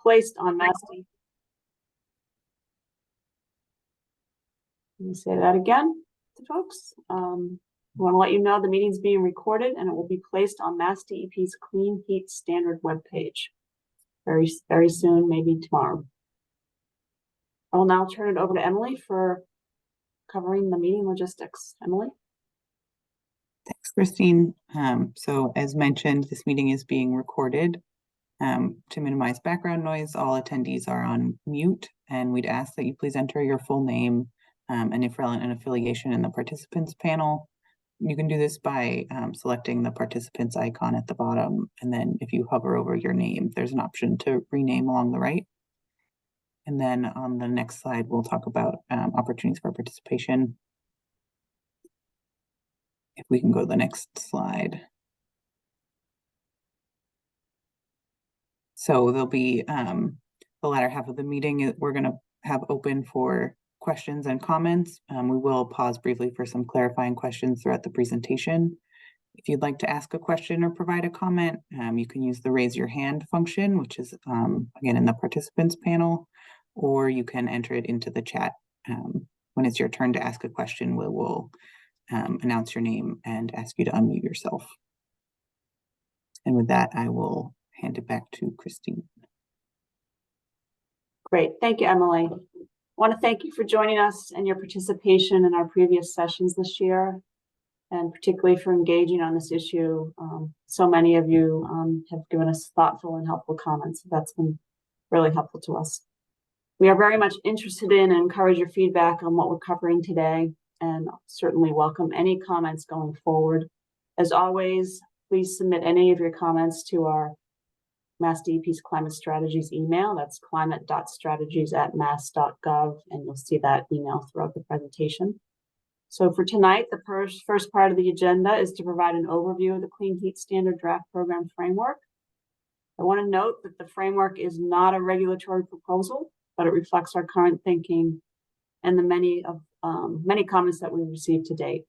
placed on MassDEP. Let me say that again to folks. I want to let you know the meeting's being recorded and it will be placed on MassDEP's Clean Heat Standard webpage very, very soon, maybe tomorrow. I will now turn it over to Emily for covering the meeting logistics. Emily? Thanks, Christine. So as mentioned, this meeting is being recorded. To minimize background noise, all attendees are on mute, and we'd ask that you please enter your full name and if relevant, an affiliation in the participants panel. You can do this by selecting the participants icon at the bottom, and then if you hover over your name, there's an option to rename along the right. And then on the next slide, we'll talk about opportunities for participation. If we can go to the next slide. So there'll be the latter half of the meeting, we're going to have open for questions and comments. We will pause briefly for some clarifying questions throughout the presentation. If you'd like to ask a question or provide a comment, you can use the raise your hand function, which is again in the participants panel, or you can enter it into the chat. When it's your turn to ask a question, we will announce your name and ask you to unmute yourself. And with that, I will hand it back to Christine. Great, thank you, Emily. I want to thank you for joining us and your participation in our previous sessions this year, and particularly for engaging on this issue. So many of you have given us thoughtful and helpful comments. That's been really helpful to us. We are very much interested in and encourage your feedback on what we're covering today, and certainly welcome any comments going forward. As always, please submit any of your comments to our MassDEP's Climate Strategies email. That's climate.strategies@mass.gov, and you'll see that email throughout the presentation. So for tonight, the first part of the agenda is to provide an overview of the Clean Heat Standard Draft Program Framework. I want to note that the framework is not a regulatory proposal, but it reflects our current thinking and the many comments that we've received to date.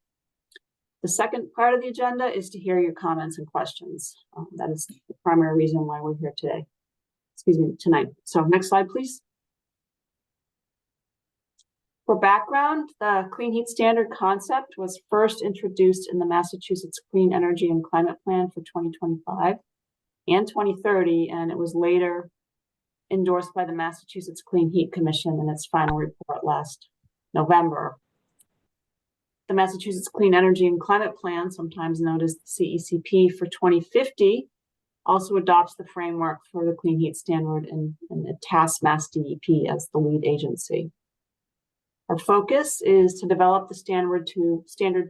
The second part of the agenda is to hear your comments and questions. That is the primary reason why we're here today. Tonight. So next slide, please. For background, the Clean Heat Standard concept was first introduced in the Massachusetts Clean Energy and Climate Plan for 2025 and 2030, and it was later endorsed by the Massachusetts Clean Heat Commission in its final report last November. The Massachusetts Clean Energy and Climate Plan, sometimes known as the CECP for 2050, also adopts the framework for the Clean Heat Standard and it tasks MassDEP as the lead agency. Our focus is to develop the standard to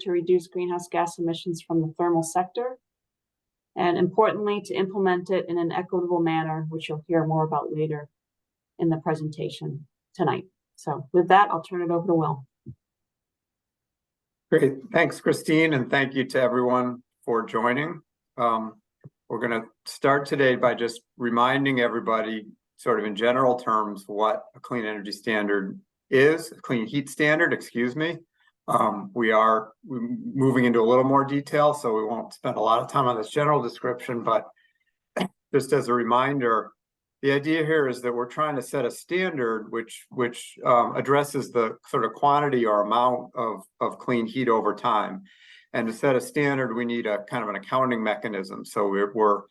reduce greenhouse gas emissions from the thermal sector, and importantly, to implement it in an equitable manner, which you'll hear more about later in the presentation tonight. So with that, I'll turn it over to Will. Great, thanks, Christine, and thank you to everyone for joining. We're going to start today by just reminding everybody, sort of in general terms, what a clean energy standard is, a clean heat standard, excuse me. We are moving into a little more detail, so we won't spend a lot of time on this general description, but just as a reminder, the idea here is that we're trying to set a standard which addresses the sort of quantity or amount of clean heat over time. And to set a standard, we need a kind of an accounting mechanism. So we're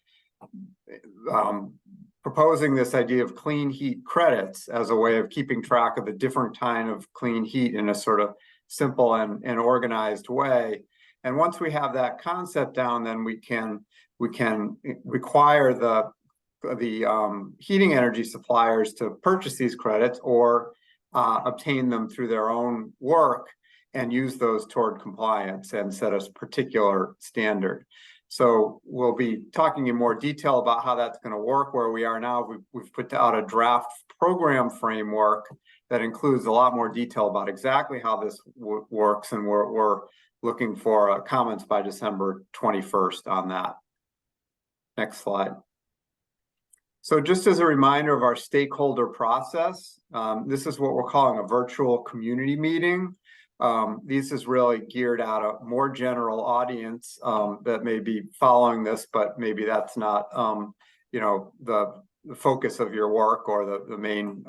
proposing this idea of clean heat credits as a way of keeping track of the different kind of clean heat in a sort of simple and organized way. And once we have that concept down, then we can require the heating energy suppliers to purchase these credits or obtain them through their own work and use those toward compliance and set a particular standard. So we'll be talking in more detail about how that's going to work. Where we are now, we've put out a draft program framework that includes a lot more detail about exactly how this works, and we're looking for comments by December 21st on that. Next slide. So just as a reminder of our stakeholder process, this is what we're calling a virtual community meeting. This is really geared at a more general audience that may be following this, but maybe that's not, the focus of your work or the main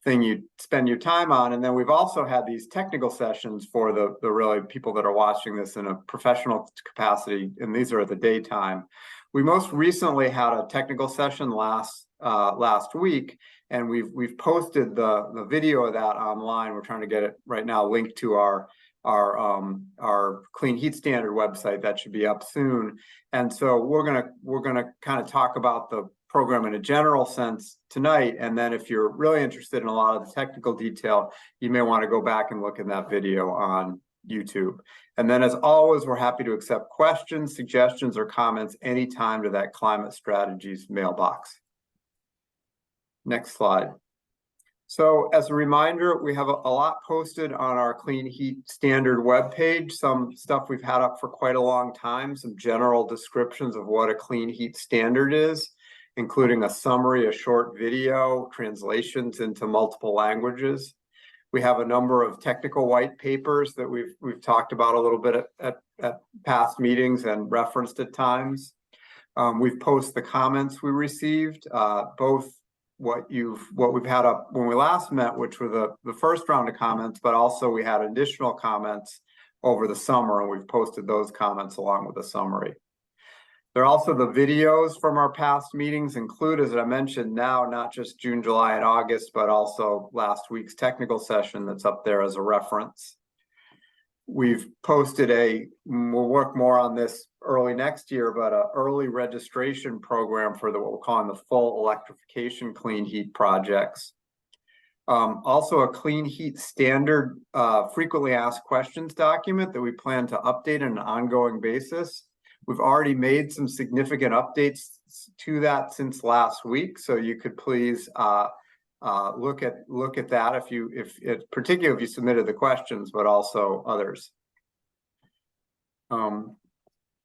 thing you spend your time on. And then we've also had these technical sessions for the really people that are watching this in a professional capacity, and these are at the daytime. We most recently had a technical session last week, and we've posted the video of that online. We're trying to get it right now linked to our Clean Heat Standard website. That should be up soon. And so we're gonna kind of talk about the program in a general sense tonight. And then if you're really interested in a lot of the technical detail, you may want to go back and look at that video on YouTube. And then as always, we're happy to accept questions, suggestions, or comments anytime to that Climate Strategies mailbox. Next slide. So as a reminder, we have a lot posted on our Clean Heat Standard webpage, some stuff we've had up for quite a long time, some general descriptions of what a Clean Heat Standard is, including a summary, a short video, translations into multiple languages. We have a number of technical white papers that we've talked about a little bit at past meetings and referenced at times. We've posted the comments we received, both what we've had up when we last met, which were the first round of comments, but also we had additional comments over the summer, and we've posted those comments along with a summary. There are also the videos from our past meetings included, as I mentioned now, not just June, July, and August, but also last week's technical session that's up there as a reference. We've posted we'll work more on this early next year, but an early registration program for what we're calling the full electrification clean heat projects. Also a Clean Heat Standard frequently asked questions document that we plan to update on an ongoing basis. We've already made some significant updates to that since last week, so you could please look at that particularly if you submitted the questions, but also others.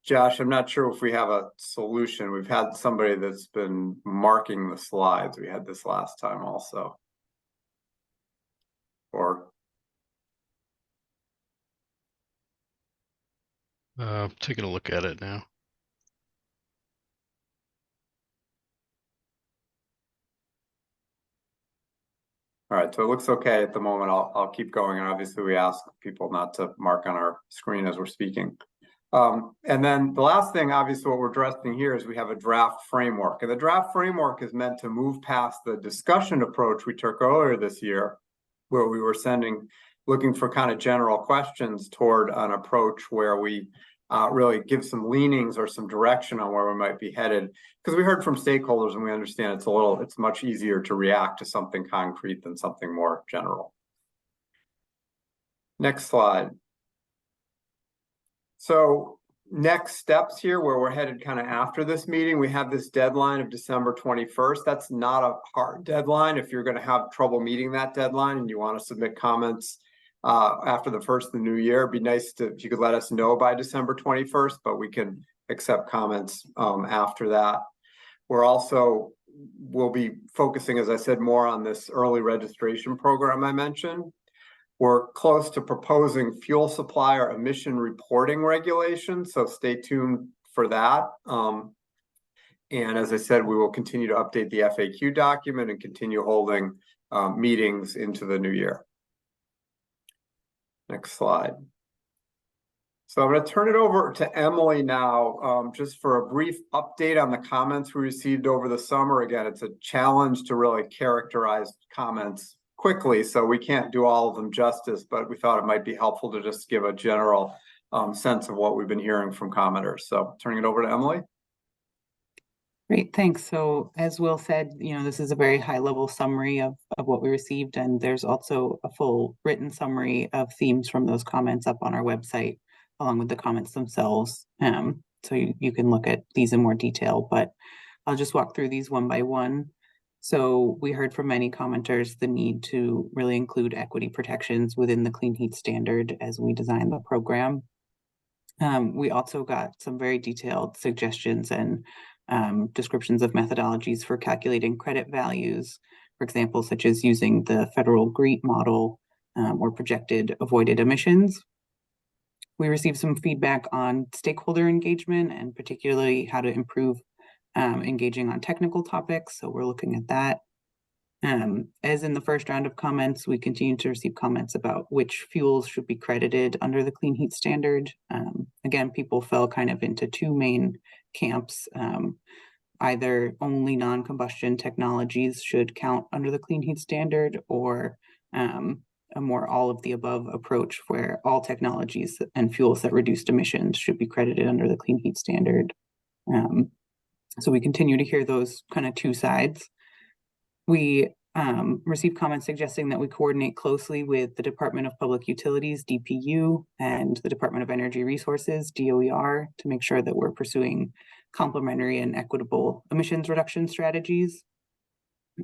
Josh, I'm not sure if we have a solution. We've had somebody that's been marking the slides. We had this last time also. Or taking a look at it now. all right, so it looks okay at the moment. I'll keep going, and obviously we ask people not to mark on our screen as we're speaking. And then the last thing, obviously, what we're addressing here is we have a draft framework, and the draft framework is meant to move past the discussion approach we took earlier this year, where we were looking for kind of general questions toward an approach where we really give some leanings or some direction on where we might be headed. Because we heard from stakeholders and we understand it's much easier to react to something concrete than something more general. Next slide. So next steps here, where we're headed kind of after this meeting, we have this deadline of December 21st. That's not a hard deadline. If you're going to have trouble meeting that deadline and you want to submit comments after the first of the new year, it'd be nice if you could let us know by December 21st, but we can accept comments after that. We'll be focusing, as I said, more on this early registration program I mentioned. We're close to proposing fuel supplier emission reporting regulations, so stay tuned for that. And as I said, we will continue to update the FAQ document and continue holding meetings into the new year. Next slide. So I'm going to turn it over to Emily now, just for a brief update on the comments we received over the summer. Again, it's a challenge to really characterize comments quickly, so we can't do all of them justice, but we thought it might be helpful to just give a general sense of what we've been hearing from commenters. So turning it over to Emily. Great, thanks. So as Will said, this is a very high level summary of what we received, and there's also a full written summary of themes from those comments up on our website, along with the comments themselves. So you can look at these in more detail, but I'll just walk through these one by one. So we heard from many commenters the need to really include equity protections within the Clean Heat Standard as we design the program. We also got some very detailed suggestions and descriptions of methodologies for calculating credit values, for example, such as using the federal GREET model or projected avoided emissions. We received some feedback on stakeholder engagement and particularly how to improve engaging on technical topics. So we're looking at that. As in the first round of comments, we continue to receive comments about which fuels should be credited under the clean heat standard. Again, people fell kind of into two main camps. Either only non-combustion technologies should count under the clean heat standard, or a more all of the above approach where all technologies and fuels that reduced emissions should be credited under the clean heat standard. So we continue to hear those kind of two sides. We received comments suggesting that we coordinate closely with the Department of Public Utilities, DPU, and the Department of Energy Resources, DOER, to make sure that we're pursuing complementary and equitable emissions reduction strategies.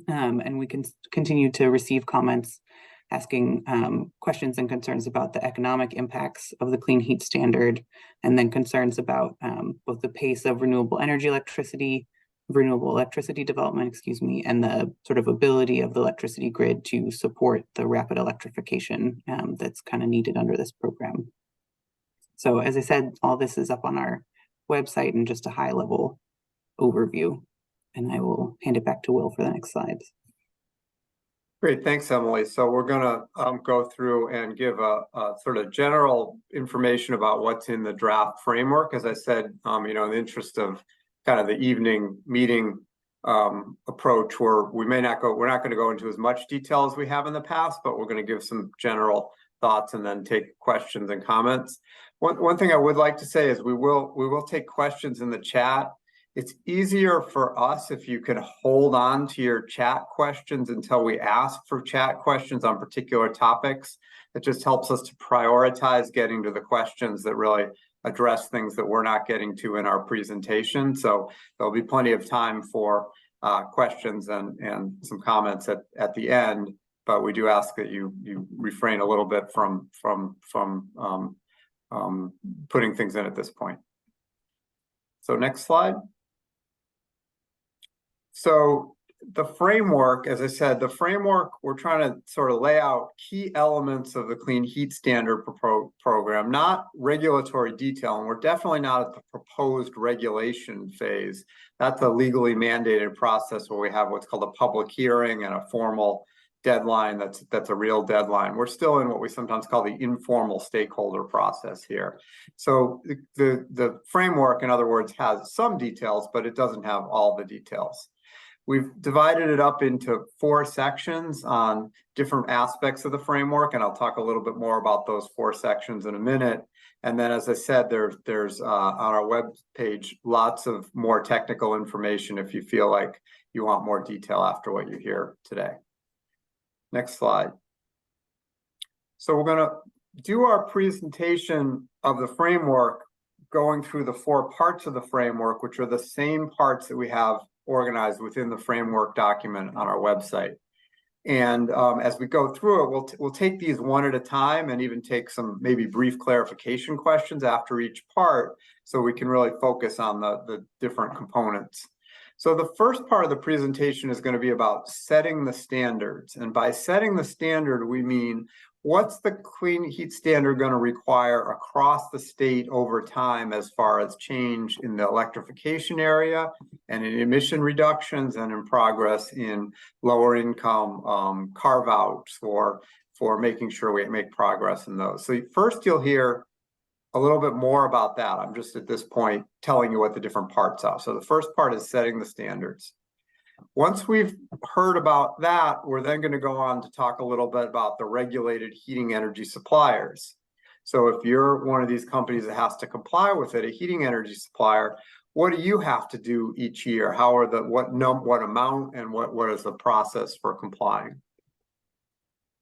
And we can continue to receive comments asking questions and concerns about the economic impacts of the clean heat standard, and then concerns about both the pace of renewable electricity development, and the sort of ability of the electricity grid to support the rapid electrification that's kind of needed under this program. So as I said, all this is up on our website in just a high level overview, and I will hand it back to Will for the next slides. Great, thanks, Emily. So we're gonna go through and give a sort of general information about what's in the draft framework. As I said, in the interest of kind of the evening meeting approach, where we're not going to go into as much detail as we have in the past, but we're going to give some general thoughts and then take questions and comments. One thing I would like to say is we will take questions in the chat. It's easier for us if you can hold on to your chat questions until we ask for chat questions on particular topics. It just helps us to prioritize getting to the questions that really address things that we're not getting to in our presentation. So there'll be plenty of time for questions and some comments at the end, but we do ask that you refrain a little bit from putting things in at this point. So next slide. So the framework, as I said, we're trying to sort of lay out key elements of the Clean Heat Standard program, not regulatory detail, and we're definitely not at the proposed regulation phase. That's a legally mandated process where we have what's called a public hearing and a formal deadline that's a real deadline. We're still in what we sometimes call the informal stakeholder process here. So the framework, in other words, has some details, but it doesn't have all the details. We've divided it up into 4 sections on different aspects of the framework, and I'll talk a little bit more about those 4 sections in a minute. And then, as I said, there's on our web page lots of more technical information if you feel like you want more detail after what you hear today. Next slide. So we're going to do our presentation of the framework going through the 4 parts of the framework, which are the same parts that we have organized within the framework document on our website. And as we go through it, we'll take these one at a time and even take some maybe brief clarification questions after each part, so we can really focus on the different components. So the first part of the presentation is going to be about setting the standards. And by setting the standard, we mean what's the clean heat standard going to require across the state over time as far as change in the electrification area and in emission reductions and in progress in lower income carve-outs for making sure we make progress in those. So first you'll hear a little bit more about that. I'm just at this point telling you what the different parts are. So the first part is setting the standards. Once we've heard about that, we're then going to go on to talk a little bit about the regulated heating energy suppliers. So if you're one of these companies that has to comply with it, a heating energy supplier, what do you have to do each year? How are what amount and what is the process for complying?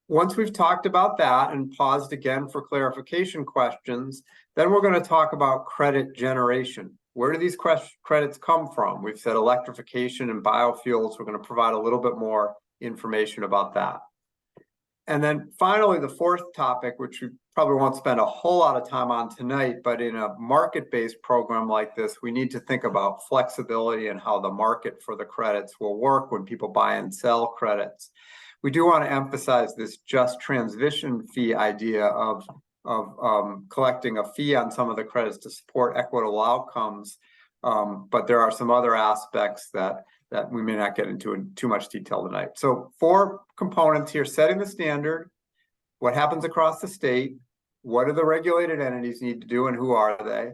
Once we've talked about that and paused again for clarification questions, then we're going to talk about credit generation. Where do these credits come from? We've said electrification and biofuels. We're going to provide a little bit more information about that. And then finally, the 4th topic, which we probably won't spend a whole lot of time on tonight, but in a market-based program like this, we need to think about flexibility and how the market for the credits will work when people buy and sell credits. We do want to emphasize this just transition fee idea of collecting a fee on some of the credits to support equitable outcomes. But there are some other aspects that we may not get into in too much detail tonight. So 4 components here: setting the standard, what happens across the state, what do the regulated entities need to do and who are they,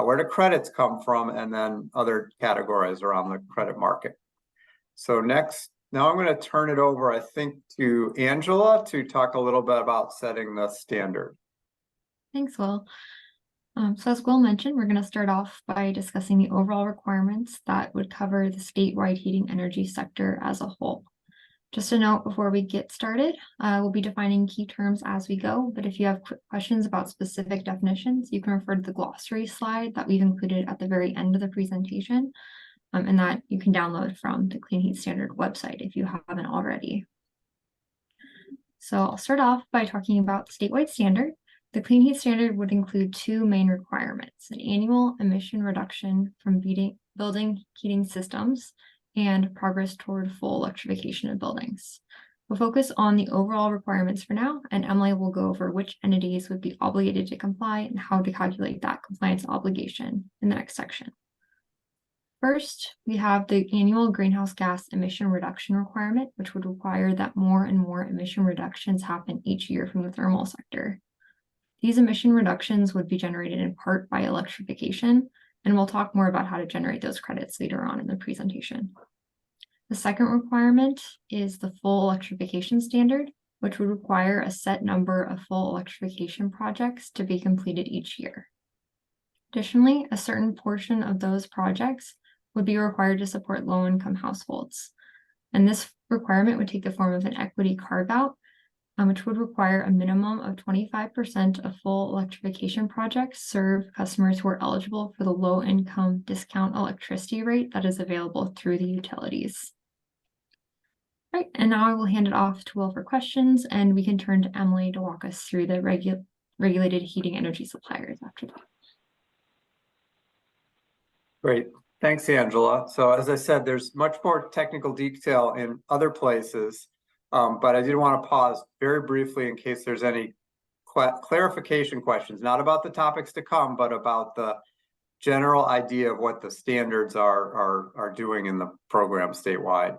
where do credits come from, and then other categories around the credit market. So now I'm going to turn it over, I think, to Angela to talk a little bit about setting the standard. Thanks, Will. So as Will mentioned, we're going to start off by discussing the overall requirements that would cover the statewide heating energy sector as a whole. Just a note before we get started, we'll be defining key terms as we go, but if you have questions about specific definitions, you can refer to the glossary slide that we've included at the very end of the presentation, and that you can download from the Clean Heat Standard website if you haven't already. So I'll start off by talking about the statewide standard. The Clean Heat Standard would include 2 main requirements: an annual emission reduction from building heating systems and progress toward full electrification of buildings. We'll focus on the overall requirements for now, and Emily will go over which entities would be obligated to comply and how to calculate that compliance obligation in the next section. First, we have the annual greenhouse gas emission reduction requirement, which would require that more and more emission reductions happen each year from the thermal sector. These emission reductions would be generated in part by electrification, and we'll talk more about how to generate those credits later on in the presentation. The second requirement is the full electrification standard, which would require a set number of full electrification projects to be completed each year. Additionally, a certain portion of those projects would be required to support low-income households. And this requirement would take the form of an equity carve-out, which would require a minimum of 25% of full electrification projects serve customers who are eligible for the low-income discount electricity rate that is available through the utilities. All right, and now I will hand it off to Will for questions, and we can turn to Emily to walk us through the regulated heating energy suppliers after that. Great. Thanks, Angela. So as I said, there's much more technical detail in other places, but I did want to pause very briefly in case there's any clarification questions, not about the topics to come, but about the general idea of what the standards are doing in the program statewide.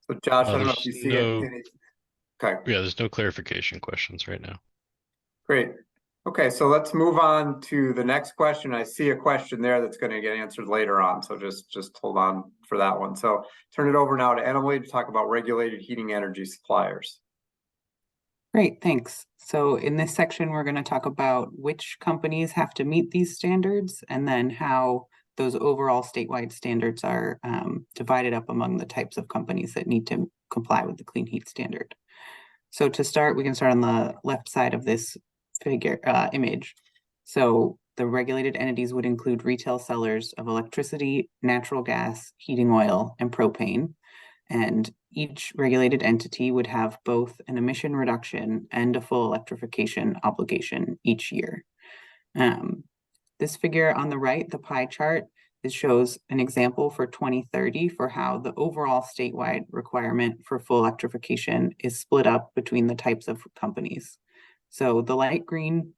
So Josh, I don't know if you see any. Okay. Yeah, there's no clarification questions right now. Great. Okay, so let's move on to the next question. I see a question there that's going to get answered later on, so just hold on for that one. So turn it over now to Emily to talk about regulated heating energy suppliers. Great, thanks. So in this section, we're going to talk about which companies have to meet these standards and then how those overall statewide standards are divided up among the types of companies that need to comply with the Clean Heat Standard. So to start, we can start on the left side of this image. So the regulated entities would include retail sellers of electricity, natural gas, heating oil, and propane. And each regulated entity would have both an emission reduction and a full electrification obligation each year. This figure on the right, the pie chart, it shows an example for 2030 for how the overall statewide requirement for full electrification is split up between the types of companies. So the light green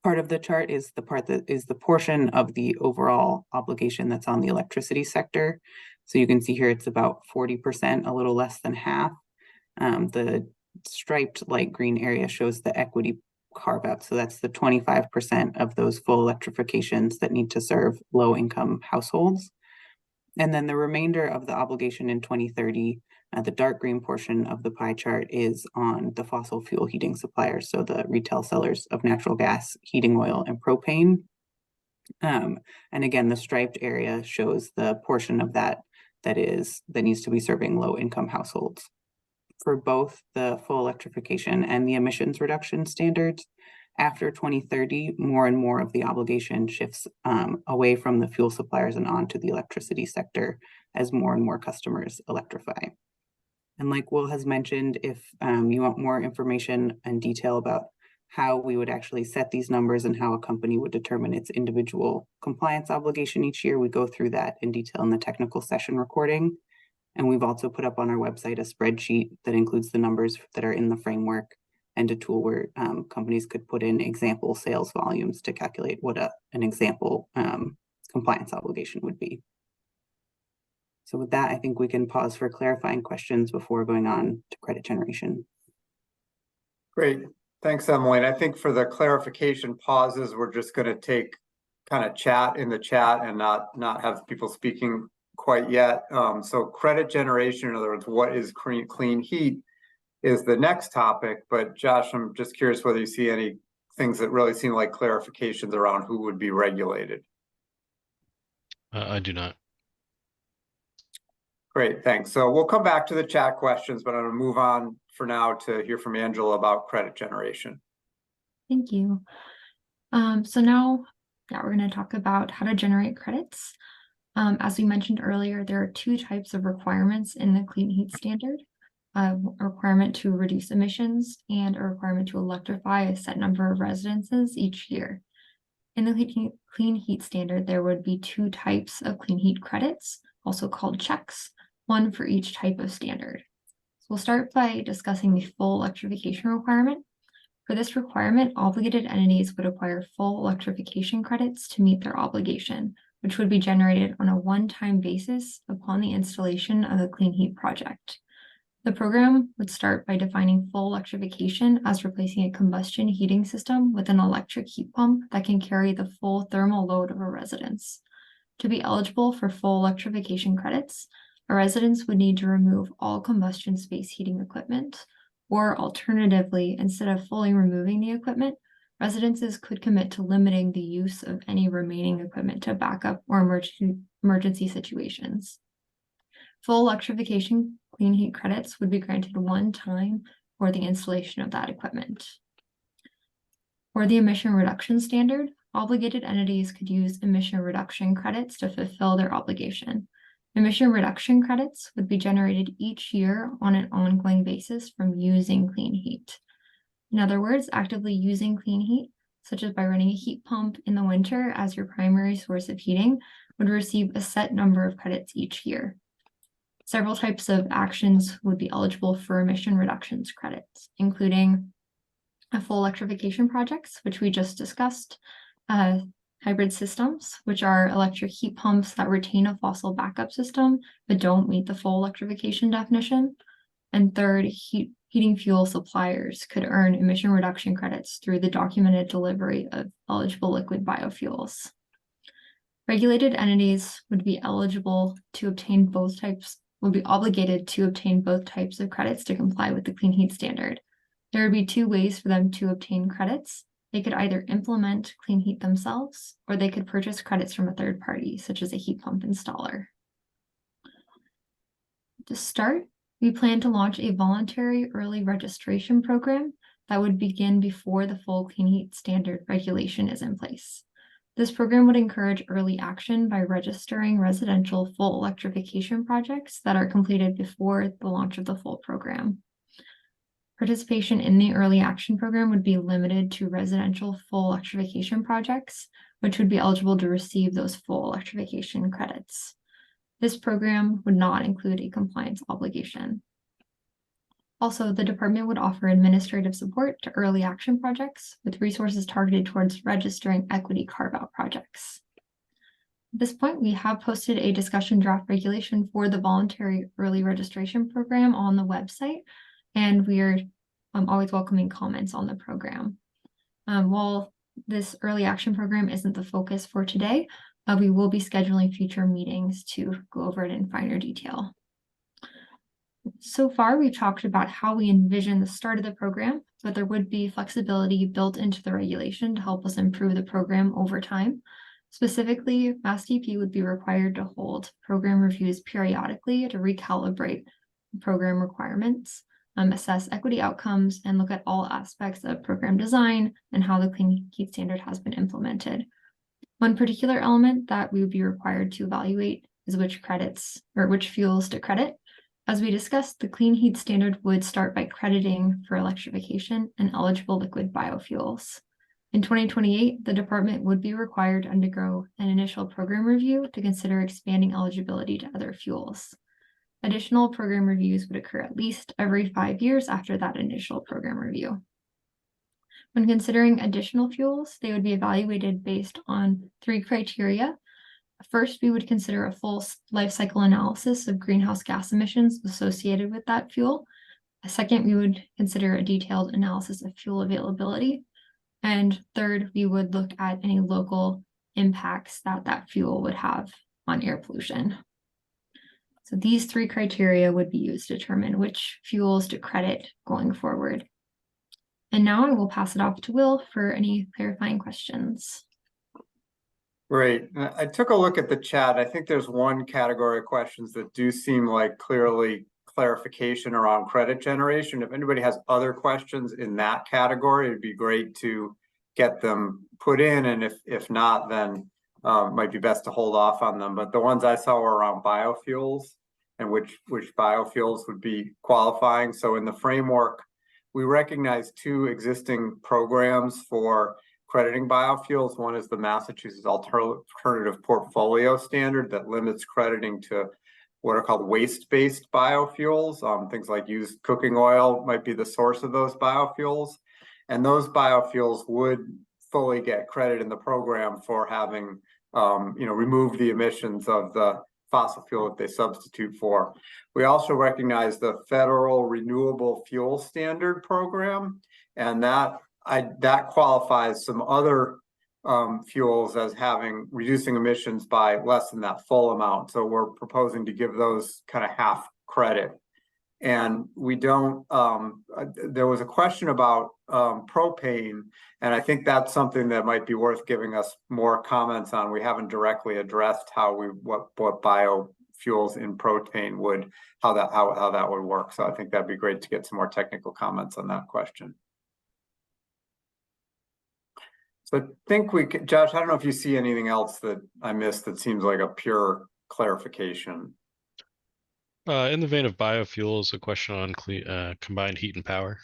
part of the chart is the part that is the portion of the overall obligation that's on the electricity sector. So you can see here it's about 40%, a little less than half. The striped light green area shows the equity carve out. So that's the 25% of those full electrifications that need to serve low income households. And then the remainder of the obligation in 2030, the dark green portion of the pie chart is on the fossil fuel heating suppliers. So the retail sellers of natural gas, heating oil, and propane. And again, the striped area shows the portion of that needs to be serving low income households. For both the full electrification and the emissions reduction standards, after 2030, more and more of the obligation shifts away from the fuel suppliers and onto the electricity sector as more and more customers electrify. And like Will has mentioned, if you want more information and detail about how we would actually set these numbers and how a company would determine its individual compliance obligation each year, we go through that in detail in the technical session recording. And we've also put up on our website a spreadsheet that includes the numbers that are in the framework and a tool where companies could put in example sales volumes to calculate what an example compliance obligation would be. So with that, I think we can pause for clarifying questions before going on to credit generation. Great. Thanks, Emily. And I think for the clarification pauses, we're just going to take kind of chat in the chat and not have people speaking quite yet. So credit generation, in other words, what is clean heat, is the next topic. But Josh, I'm just curious whether you see any things that really seem like clarifications around who would be regulated. I do not. Great, thanks. So we'll come back to the chat questions, but I'm going to move on for now to hear from Angela about credit generation. Thank you. So now, we're going to talk about how to generate credits. As we mentioned earlier, there are two types of requirements in the Clean Heat Standard. A requirement to reduce emissions and a requirement to electrify a set number of residences each year. In the Clean Heat Standard, there would be two types of clean heat credits, also called checks, one for each type of standard. So we'll start by discussing the full electrification requirement. For this requirement, obligated entities would acquire full electrification credits to meet their obligation, which would be generated on a one-time basis upon the installation of a clean heat project. The program would start by defining full electrification as replacing a combustion heating system with an electric heat pump that can carry the full thermal load of a residence. To be eligible for full electrification credits, a residence would need to remove all combustion space heating equipment, or alternatively, instead of fully removing the equipment, residences could commit to limiting the use of any remaining equipment to backup or emergency situations. Full electrification clean heat credits would be granted one time for the installation of that equipment. For the emission reduction standard, obligated entities could use emission reduction credits to fulfill their obligation. Emission reduction credits would be generated each year on an ongoing basis from using clean heat. In other words, actively using clean heat, such as by running a heat pump in the winter as your primary source of heating, would receive a set number of credits each year. Several types of actions would be eligible for emission reductions credits, including full electrification projects, which we just discussed, hybrid systems, which are electric heat pumps that retain a fossil backup system but don't meet the full electrification definition. And third, heating fuel suppliers could earn emission reduction credits through the documented delivery of eligible liquid biofuels. Regulated entities would be eligible to obtain both types, would be obligated to obtain both types of credits to comply with the Clean Heat Standard. There would be two ways for them to obtain credits. They could either implement clean heat themselves, or they could purchase credits from a third party, such as a heat pump installer. To start, we plan to launch a voluntary early registration program that would begin before the full Clean Heat Standard regulation is in place. This program would encourage early action by registering residential full electrification projects that are completed before the launch of the full program. Participation in the early action program would be limited to residential full electrification projects, which would be eligible to receive those full electrification credits. This program would not include a compliance obligation. Also, the department would offer administrative support to early action projects with resources targeted towards registering equity carve-out projects. At this point, we have posted a discussion draft regulation for the voluntary early registration program on the website, and we are always welcoming comments on the program. While this early action program isn't the focus for today, we will be scheduling future meetings to go over it in finer detail. So far, we've talked about how we envision the start of the program, but there would be flexibility built into the regulation to help us improve the program over time. Specifically, MassDEP would be required to hold program reviews periodically to recalibrate program requirements, assess equity outcomes, and look at all aspects of program design and how the Clean Heat Standard has been implemented. One particular element that we would be required to evaluate is which credits or which fuels to credit. As we discussed, the Clean Heat Standard would start by crediting for electrification and eligible liquid biofuels. In 2028, the department would be required to undergo an initial program review to consider expanding eligibility to other fuels. Additional program reviews would occur at least every 5 years after that initial program review. When considering additional fuels, they would be evaluated based on 3 criteria. First, we would consider a full life cycle analysis of greenhouse gas emissions associated with that fuel. Second, we would consider a detailed analysis of fuel availability. And third, we would look at any local impacts that that fuel would have on air pollution. So these 3 criteria would be used to determine which fuels to credit going forward. And now I will pass it off to Will for any clarifying questions. Great. I took a look at the chat. I think there's one category of questions that do seem like clearly clarification around credit generation. If anybody has other questions in that category, it'd be great to get them put in. And if not, then it might be best to hold off on them. But the ones I saw were around biofuels and which biofuels would be qualifying. So in the framework, we recognize 2 existing programs for crediting biofuels. One is the Massachusetts Alternative Portfolio Standard that limits crediting to what are called waste-based biofuels. Things like used cooking oil might be the source of those biofuels. And those biofuels would fully get credit in the program for having removed the emissions of the fossil fuel that they substitute for. We also recognize the Federal Renewable Fuel Standard program, and that qualifies some other fuels as reducing emissions by less than that full amount. So we're proposing to give those kind of half credit. And we don't, there was a question about propane, and I think that's something that might be worth giving us more comments on. We haven't directly addressed what biofuels in propane would, how that would work. So I think that'd be great to get some more technical comments on that question. So I think we could, Josh, I don't know if you see anything else that I missed that seems like a pure clarification. In the vein of biofuels, a question on combined heat and power.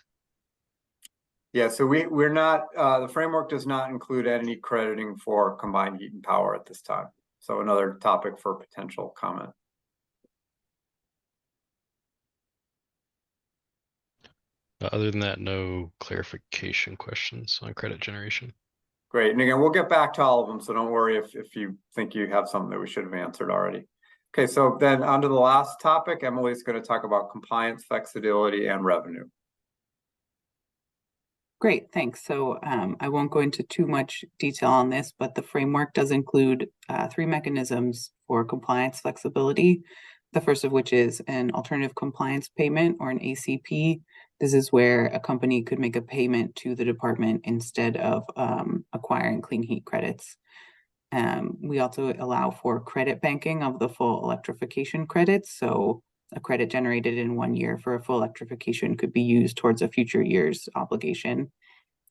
Yeah, so we're not, the framework does not include any crediting for combined heat and power at this time. So another topic for potential comment. Other than that, no clarification questions on credit generation. Great, and again, we'll get back to all of them, so don't worry if you think you have something that we should have answered already. Okay, so then on to the last topic, Emily's going to talk about compliance, flexibility, and revenue. Great, thanks. So I won't go into too much detail on this, but the framework does include 3 mechanisms for compliance flexibility. The first of which is an alternative compliance payment, or an ACP. This is where a company could make a payment to the department instead of acquiring clean heat credits. We also allow for credit banking of the full electrification credits. So a credit generated in 1 year for a full electrification could be used towards a future year's obligation.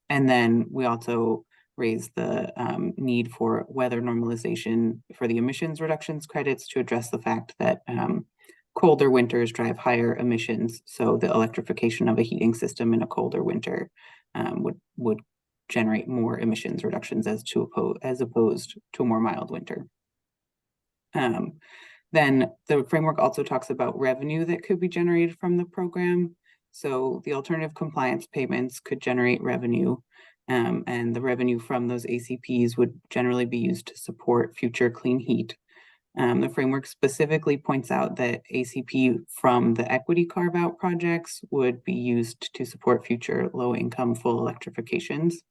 And then we also raise the need for weather normalization for the emissions reductions credits to address the fact that colder winters drive higher emissions. So the electrification of a heating system in a colder winter would generate more emissions reductions as opposed to a more mild winter. Then the framework also talks about revenue that could be generated from the program. So the alternative compliance payments could generate revenue, and the revenue from those ACPs would generally be used to support future clean heat. The framework specifically points out that ACP from the equity carve-out projects would be used to support future low-income full electrifications.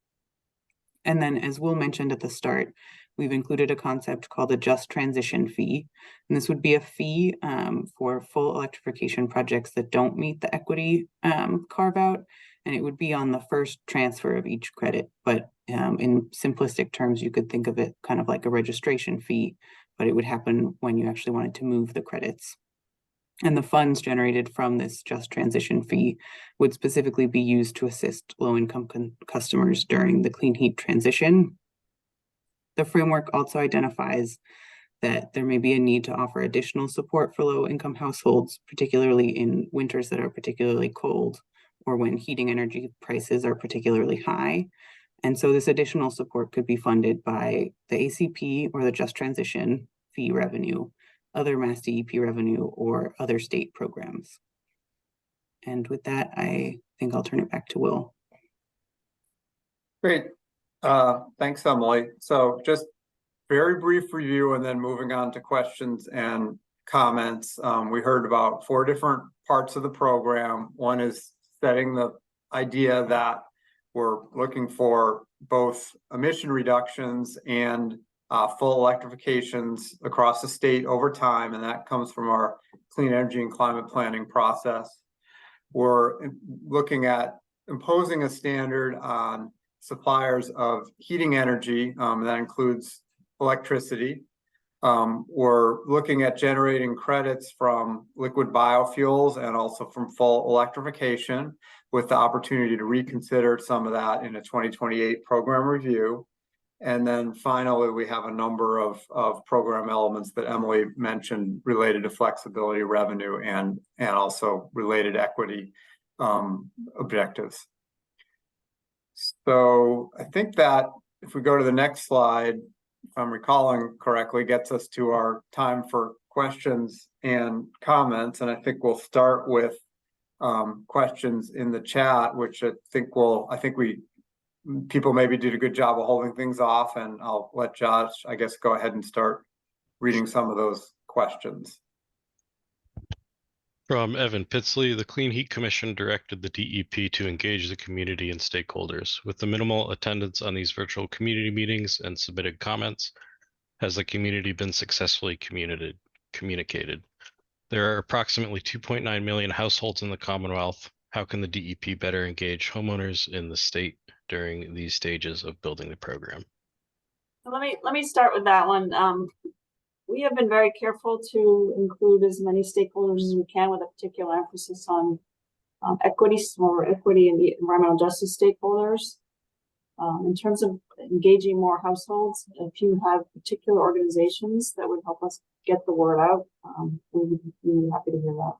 And then, as Will mentioned at the start, we've included a concept called a just transition fee. And this would be a fee for full electrification projects that don't meet the equity carve-out. And it would be on the first transfer of each credit. But in simplistic terms, you could think of it kind of like a registration fee, but it would happen when you actually wanted to move the credits. And the funds generated from this just transition fee would specifically be used to assist low-income customers during the clean heat transition. The framework also identifies that there may be a need to offer additional support for low-income households, particularly in winters that are particularly cold or when heating energy prices are particularly high. And so this additional support could be funded by the ACP or the just transition fee revenue, other MassDEP revenue, or other state programs. And with that, I think I'll turn it back to Will. Great. Thanks, Emily. So just very brief review and then moving on to questions and comments. We heard about 4 different parts of the program. One is setting the idea that we're looking for both emission reductions and full electrifications across the state over time, and that comes from our clean energy and climate planning process. We're looking at imposing a standard on suppliers of heating energy, that includes electricity. We're looking at generating credits from liquid biofuels and also from full electrification, with the opportunity to reconsider some of that in a 2028 program review. And then finally, we have a number of program elements that Emily mentioned related to flexibility, revenue, and also related equity objectives. So I think that if we go to the next slide, if I'm recalling correctly, gets us to our time for questions and comments. And I think we'll start with questions in the chat, which people maybe did a good job of holding things off, and I'll let Josh, I guess, go ahead and start reading some of those questions. From Evan Pitsley, the Clean Heat Commission directed the DEP to engage the community and stakeholders. With the minimal attendance on these virtual community meetings and submitted comments, has the community been successfully communicated? There are approximately 2.9 million households in the Commonwealth. How can the DEP better engage homeowners in the state during these stages of building the program? Let me start with that one. We have been very careful to include as many stakeholders as we can, with a particular emphasis on equity and the environmental justice stakeholders. In terms of engaging more households, if you have particular organizations that would help us get the word out, we would be happy to hear that.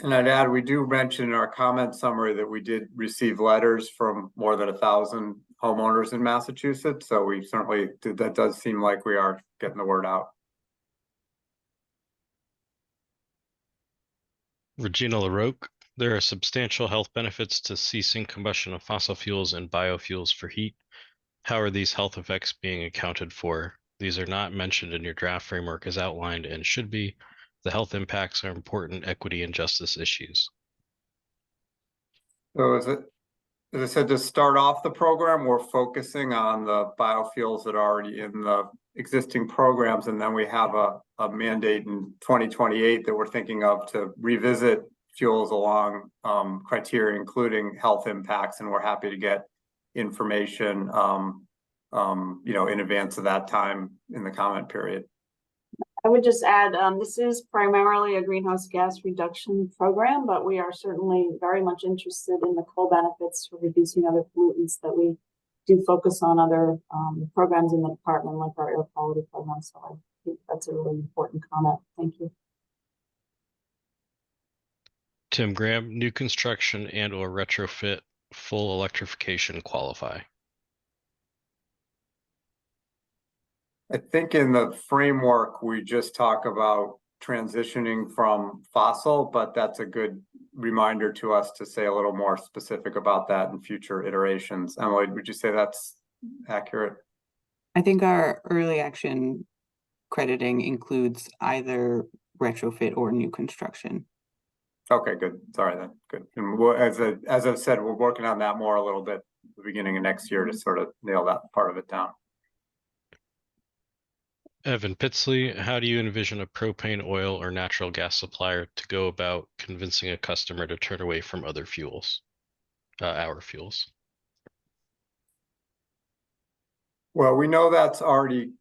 And I'd add, we do mention in our comment summary that we did receive letters from more than 1,000 homeowners in Massachusetts. So we certainly did, that does seem like we are getting the word out. Regina LaRoque, there are substantial health benefits to ceasing combustion of fossil fuels and biofuels for heat. How are these health effects being accounted for? These are not mentioned in your draft framework as outlined and should be. The health impacts are important equity and justice issues. So as I said, to start off the program, we're focusing on the biofuels that are already in the existing programs. And then we have a mandate in 2028 that we're thinking of to revisit fuels along criteria, including health impacts. And we're happy to get information, in advance of that time in the comment period. I would just add, this is primarily a greenhouse gas reduction program, but we are certainly very much interested in the co-benefits for reducing other pollutants that we do focus on other programs in the department, like our air quality program. So I think that's a really important comment. Thank you. Tim Graham, new construction and or retrofit full electrification qualify? I think in the framework, we just talk about transitioning from fossil, but that's a good reminder to us to say a little more specific about that in future iterations. Emily, would you say that's accurate? I think our early action crediting includes either retrofit or new construction. Okay, good. Sorry then. Good. And as I've said, we're working on that more a little bit at the beginning of next year to sort of nail that part of it down. Evan Pitsley, how do you envision a propane, oil, or natural gas supplier to go about convincing a customer to turn away from other fuels, our fuels? Well, we know that's already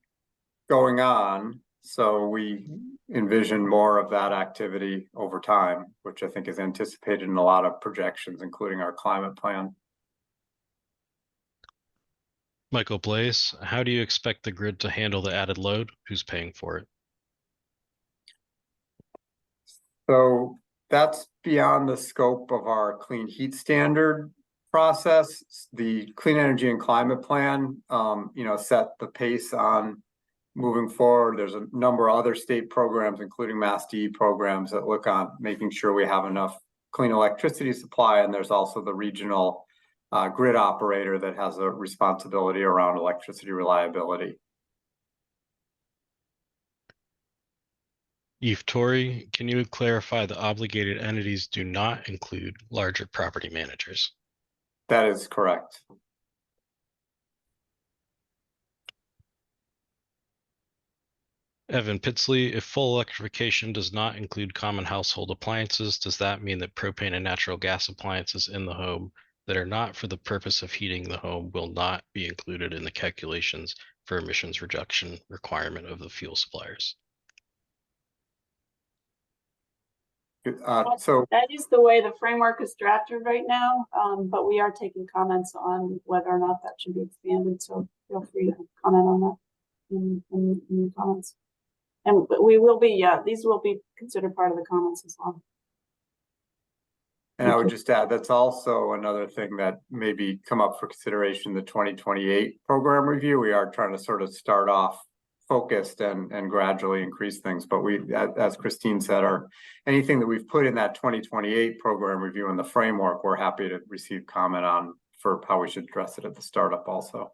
going on, so we envision more of that activity over time, which I think is anticipated in a lot of projections, including our climate plan. Michael Blaze, how do you expect the grid to handle the added load? Who's paying for it? So that's beyond the scope of our clean heat standard process. The clean energy and climate plan, set the pace on moving forward. There's a number of other state programs, including MassDEP programs, that look on making sure we have enough clean electricity supply. And there's also the regional grid operator that has a responsibility around electricity reliability. Eve Torrey, can you clarify the obligated entities do not include larger property managers? That is correct. Evan Pitsley, if full electrification does not include common household appliances, does that mean that propane and natural gas appliances in the home that are not for the purpose of heating the home will not be included in the calculations for emissions reduction requirement of the fuel suppliers? So That is the way the framework is drafted right now, but we are taking comments on whether or not that should be expanded, so feel free to comment on that in your comments. And we will be, these will be considered part of the comments as well. And I would just add, that's also another thing that maybe come up for consideration, the 2028 program review. We are trying to sort of start off focused and gradually increase things. But we, as Christine said, anything that we've put in that 2028 program review in the framework, we're happy to receive comment on for how we should address it at the startup also.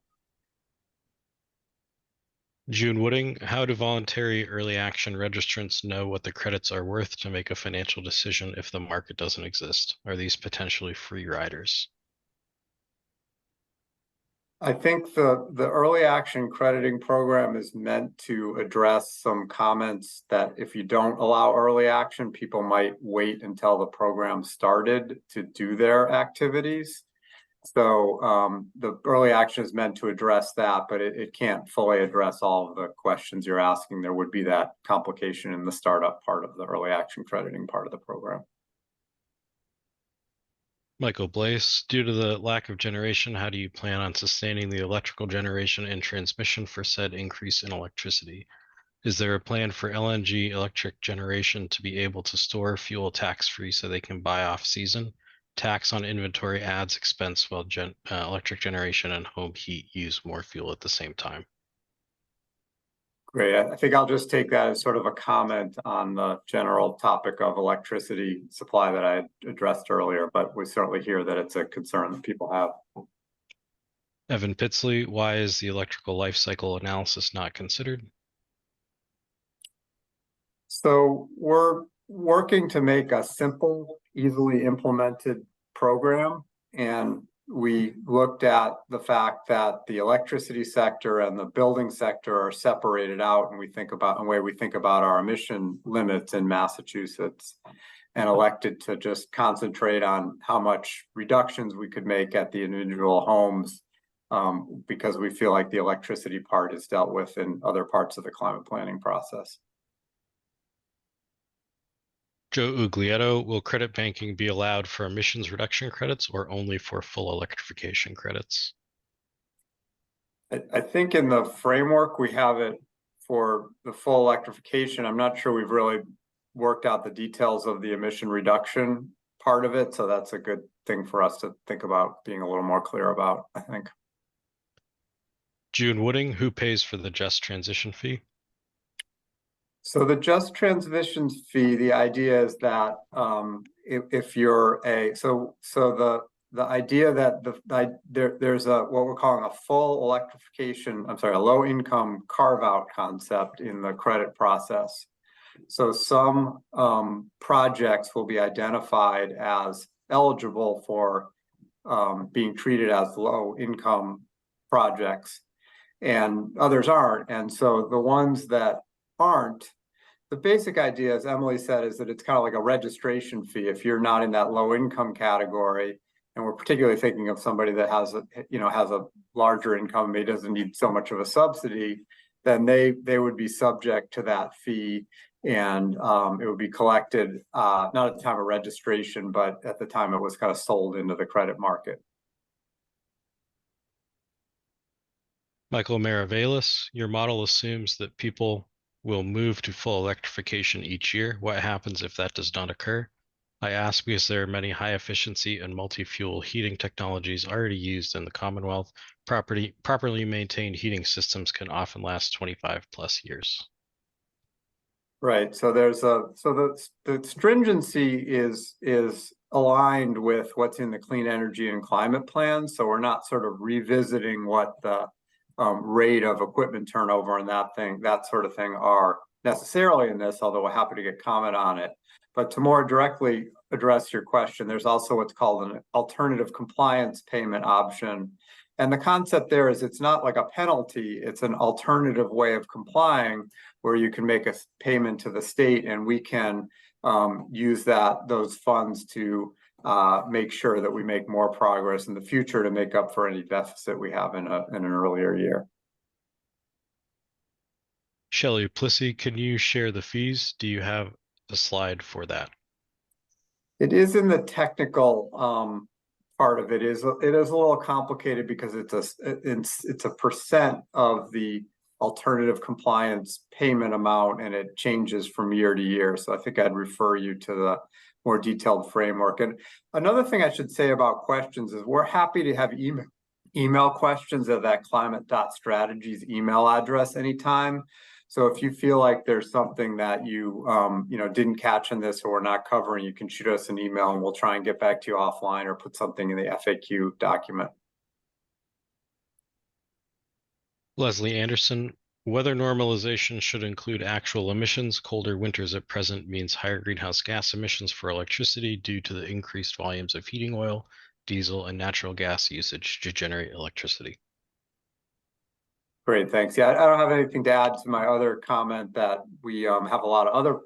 June Wooding, how do voluntary early action registrants know what the credits are worth to make a financial decision if the market doesn't exist? Are these potentially free riders? I think the early action crediting program is meant to address some comments that if you don't allow early action, people might wait until the program started to do their activities. So the early action is meant to address that, but it can't fully address all of the questions you're asking. There would be that complication in the startup part of the early action crediting part of the program. Michael Blaise, due to the lack of generation, how do you plan on sustaining the electrical generation and transmission for said increase in electricity? Is there a plan for LNG electric generation to be able to store fuel tax-free so they can buy off season? Tax on inventory adds expense while electric generation and home heat use more fuel at the same time. Great. I think I'll just take that as sort of a comment on the general topic of electricity supply that I addressed earlier, but we certainly hear that it's a concern that people have. Evan Pitsley, why is the electrical life cycle analysis not considered? So we're working to make a simple, easily implemented program, and we looked at the fact that the electricity sector and the building sector are separated out, and we think about the way we think about our emission limits in Massachusetts, and elected to just concentrate on how much reductions we could make at the individual homes, because we feel like the electricity part is dealt with in other parts of the climate planning process. Joe Uglietto, will credit banking be allowed for emissions reduction credits or only for full electrification credits? I think in the framework we have it for the full electrification. I'm not sure we've really worked out the details of the emission reduction part of it, so that's a good thing for us to think about being a little more clear about, I think. June Wooding, who pays for the just transition fee? So the just transition fee, the idea is that if you're the idea that there's what we're calling a full electrification, a low income carve out concept in the credit process. So some projects will be identified as eligible for being treated as low income projects, and others aren't. And so the ones that aren't, the basic idea, as Emily said, is that it's kind of like a registration fee. If you're not in that low income category, and we're particularly thinking of somebody that has a larger income, maybe doesn't need so much of a subsidy, then they would be subject to that fee, and it would be collected not at the time of registration, but at the time it was kind of sold into the credit market. Michael Maravelis, your model assumes that people will move to full electrification each year. What happens if that does not occur? I ask because there are many high efficiency and multi-fuel heating technologies already used in the Commonwealth. Properly maintained heating systems can often last 25 plus years. Right. So there's the stringency is aligned with what's in the clean energy and climate plan. So we're not sort of revisiting what the rate of equipment turnover and that sort of thing are necessarily in this, although we're happy to get comment on it. But to more directly address your question, there's also what's called an alternative compliance payment option. And the concept there is it's not like a penalty, it's an alternative way of complying where you can make a payment to the state and we can use those funds to make sure that we make more progress in the future to make up for any deficit we have in an earlier year. Shelley Plissy, can you share the fees? Do you have a slide for that? It is in the technical part of it. It is a little complicated because it's a percent of the alternative compliance payment amount and it changes from year to year. So I think I'd refer you to the more detailed framework. And another thing I should say about questions is we're happy to have email questions at that climate.strategies email address anytime. So if you feel like there's something that you didn't catch in this or we're not covering, you can shoot us an email and we'll try and get back to you offline or put something in the FAQ document. Leslie Anderson, weather normalization should include actual emissions. Colder winters at present means higher greenhouse gas emissions for electricity due to the increased volumes of heating oil, diesel, and natural gas usage to generate electricity. Great, thanks. Yeah, I don't have anything to add to my other comment that we have a lot of other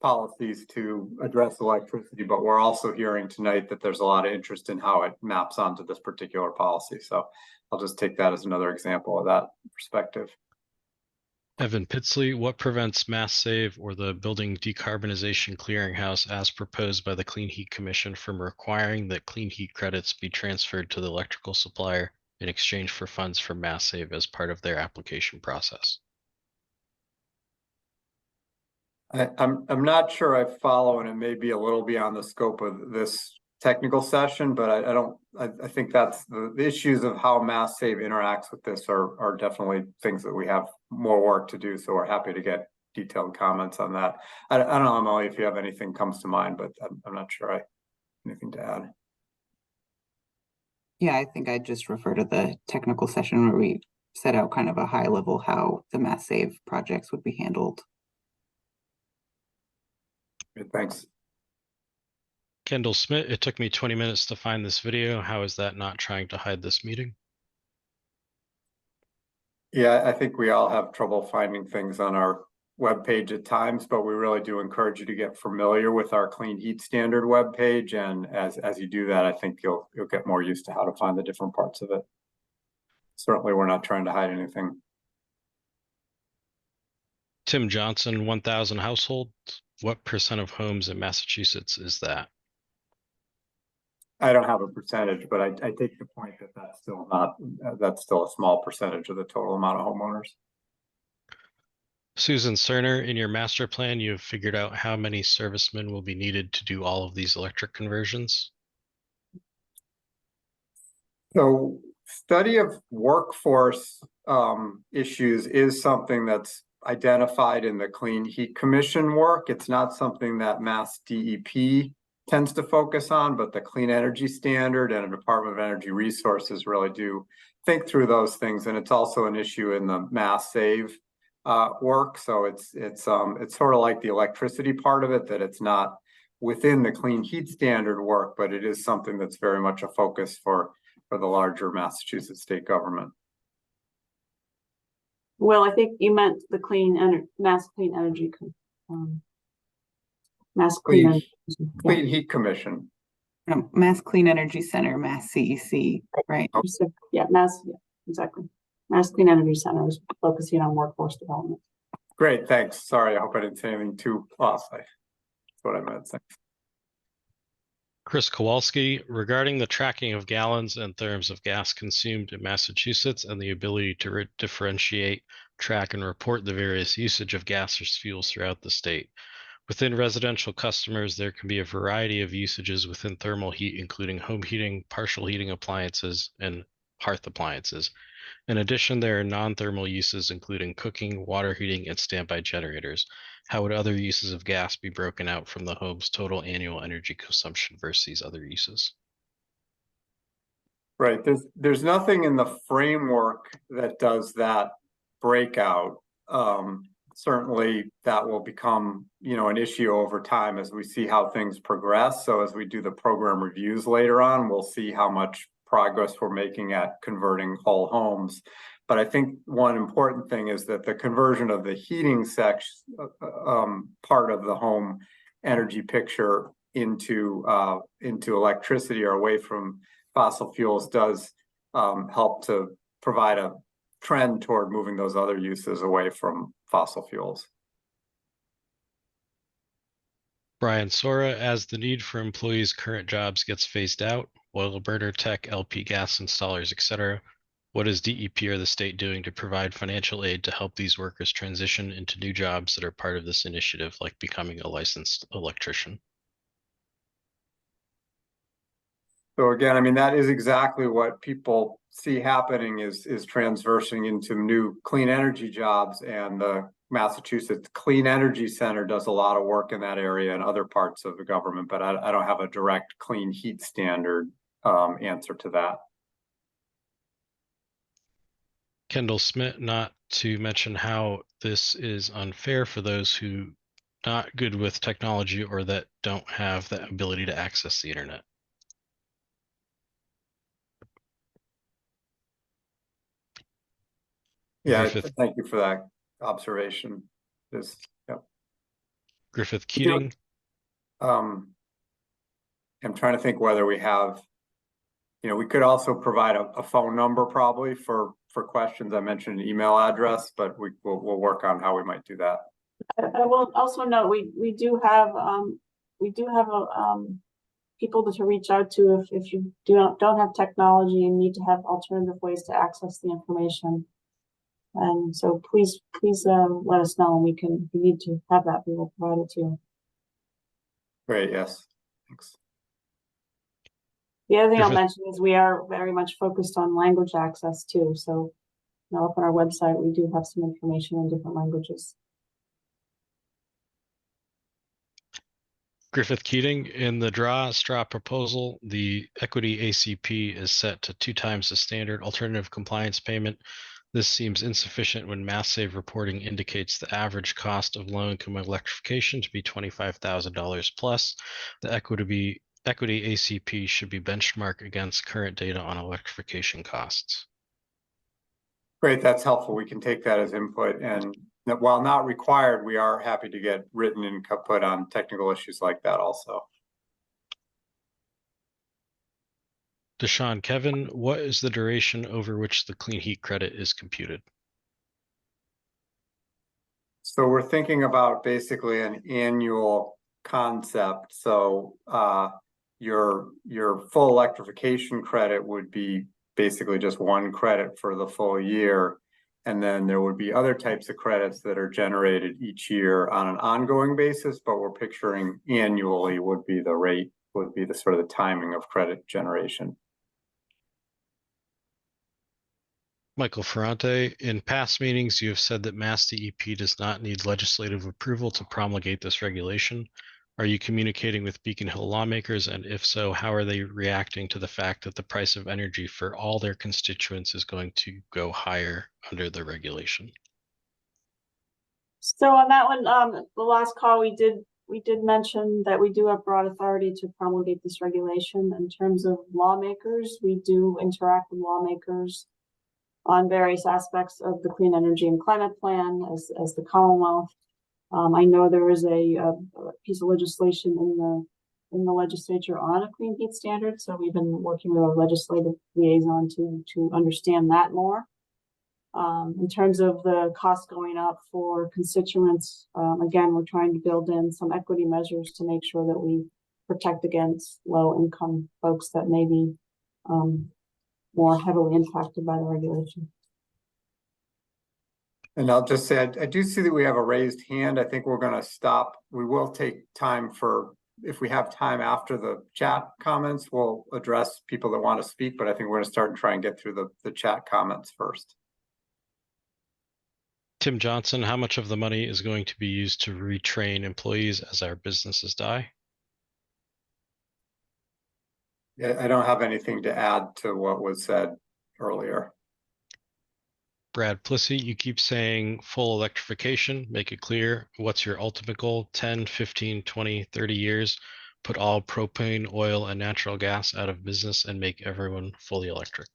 policies to address electricity, but we're also hearing tonight that there's a lot of interest in how it maps onto this particular policy. So I'll just take that as another example of that perspective. Evan Pitsley, what prevents MassSave or the Building Decarbonization Clearinghouse as proposed by the Clean Heat Commission from requiring that clean heat credits be transferred to the electrical supplier in exchange for funds from MassSave as part of their application process? I'm not sure I follow, and it may be a little beyond the scope of this technical session, but I think that's the issues of how MassSave interacts with this are definitely things that we have more work to do. So we're happy to get detailed comments on that. I don't know, Emily, if you have anything comes to mind, but I'm not sure I have anything to add. Yeah, I think I'd just refer to the technical session where we set out kind of a high level how the MassSave projects would be handled. Good, thanks. Kendall Smith, it took me 20 minutes to find this video. How is that not trying to hide this meeting? Yeah, I think we all have trouble finding things on our webpage at times, but we really do encourage you to get familiar with our Clean Heat Standard webpage. And as you do that, I think you'll get more used to how to find the different parts of it. Certainly, we're not trying to hide anything. Tim Johnson, 1,000 households. What percent of homes in Massachusetts is that? I don't have a percentage, but I take the point that that's still a small percentage of the total amount of homeowners. Susan Cerner, in your master plan, you have figured out how many servicemen will be needed to do all of these electric conversions? So study of workforce issues is something that's identified in the Clean Heat Commission work. It's not something that MassDEP tends to focus on, but the Clean Energy Standard and the Department of Energy Resources really do think through those things. And it's also an issue in the MassSave work. So it's sort of like the electricity part of it, that it's not within the Clean Heat Standard work, but it is something that's very much a focus for the larger Massachusetts state government. Well, I think you meant the Mass Clean Heat Commission. Mass Clean Energy Center, Mass CEC, right? Yeah, exactly. Mass Clean Energy Center is focusing on workforce development. Great, thanks. Sorry, I hope I didn't say anything too off. That's what I meant. Thanks. Chris Kowalski, regarding the tracking of gallons and therms of gas consumed in Massachusetts and the ability to differentiate, track, and report the various usage of gaseous fuels throughout the state. Within residential customers, there can be a variety of usages within thermal heat, including home heating, partial heating appliances, and hearth appliances. In addition, there are non-thermal uses including cooking, water heating, and standby generators. How would other uses of gas be broken out from the home's total annual energy consumption versus these other uses? Right, there's nothing in the framework that does that breakout. Certainly that will become, an issue over time as we see how things progress. So as we do the program reviews later on, we'll see how much progress we're making at converting whole homes. But I think one important thing is that the conversion of the heating section, part of the home energy picture into electricity or away from fossil fuels does help to provide a trend toward moving those other uses away from fossil fuels. Brian Sora, as the need for employees' current jobs gets phased out, oil burner tech, LP gas installers, etc., what is DEP or the state doing to provide financial aid to help these workers transition into new jobs that are part of this initiative, like becoming a licensed electrician? So again, I mean, that is exactly what people see happening is transversing into new clean energy jobs, and the Massachusetts Clean Energy Center does a lot of work in that area and other parts of the government, but I don't have a direct clean heat standard answer to that. Kendall Smith, not to mention how this is unfair for those who not good with technology or that don't have the ability to access the internet. Yeah, Griffith, thank you for that observation. Griffith Keating. I'm trying to think whether we have, we could also provide a phone number probably for questions. I mentioned an email address, but we'll work on how we might do that. I will also note we do have people to reach out to if you don't have technology and need to have alternative ways to access the information. And so please let us know, and if we need to have that, we will provide it to you. Great, yes, thanks. The other thing I'll mention is we are very much focused on language access too. So, up on our website, we do have some information in different languages. Griffith Keating, in the straw proposal, the equity ACP is set to 2 times the standard alternative compliance payment. This seems insufficient when MassSave reporting indicates the average cost of low-income electrification to be $25,000 plus. The equity ACP should be benchmarked against current data on electrification costs. Great, that's helpful. We can take that as input, and while not required, we are happy to get written input on technical issues like that also. Deshaun Kevin, what is the duration over which the clean heat credit is computed? So we're thinking about basically an annual concept. So your full electrification credit would be basically just 1 credit for the full year. And then there would be other types of credits that are generated each year on an ongoing basis, but we're picturing annually would be the rate, would be the sort of the timing of credit generation. Michael Ferrante, in past meetings, you have said that MassDEP does not need legislative approval to promulgate this regulation. Are you communicating with Beacon Hill lawmakers? And if so, how are they reacting to the fact that the price of energy for all their constituents is going to go higher under the regulation? So on that one, the last call we did mention that we do have broad authority to promulgate this regulation. In terms of lawmakers, we do interact with lawmakers on various aspects of the Clean Energy and Climate Plan as the Commonwealth. I know there is a piece of legislation in the legislature on a clean heat standard, so we've been working with our legislative liaison to understand that more. In terms of the cost going up for constituents, again, we're trying to build in some equity measures to make sure that we protect against low-income folks that may be more heavily impacted by the regulation. And I'll just say, I do see that we have a raised hand. I think we're going to stop. We will take time for if we have time after the chat comments, we'll address people that want to speak, but I think we're going to start and try and get through the chat comments first. Tim Johnson, how much of the money is going to be used to retrain employees as our businesses die? Yeah, I don't have anything to add to what was said earlier. Brad Plissy, you keep saying full electrification. Make it clear. What's your ultimate goal? 10, 15, 20, 30 years. Put all propane, oil, and natural gas out of business and make everyone fully electric.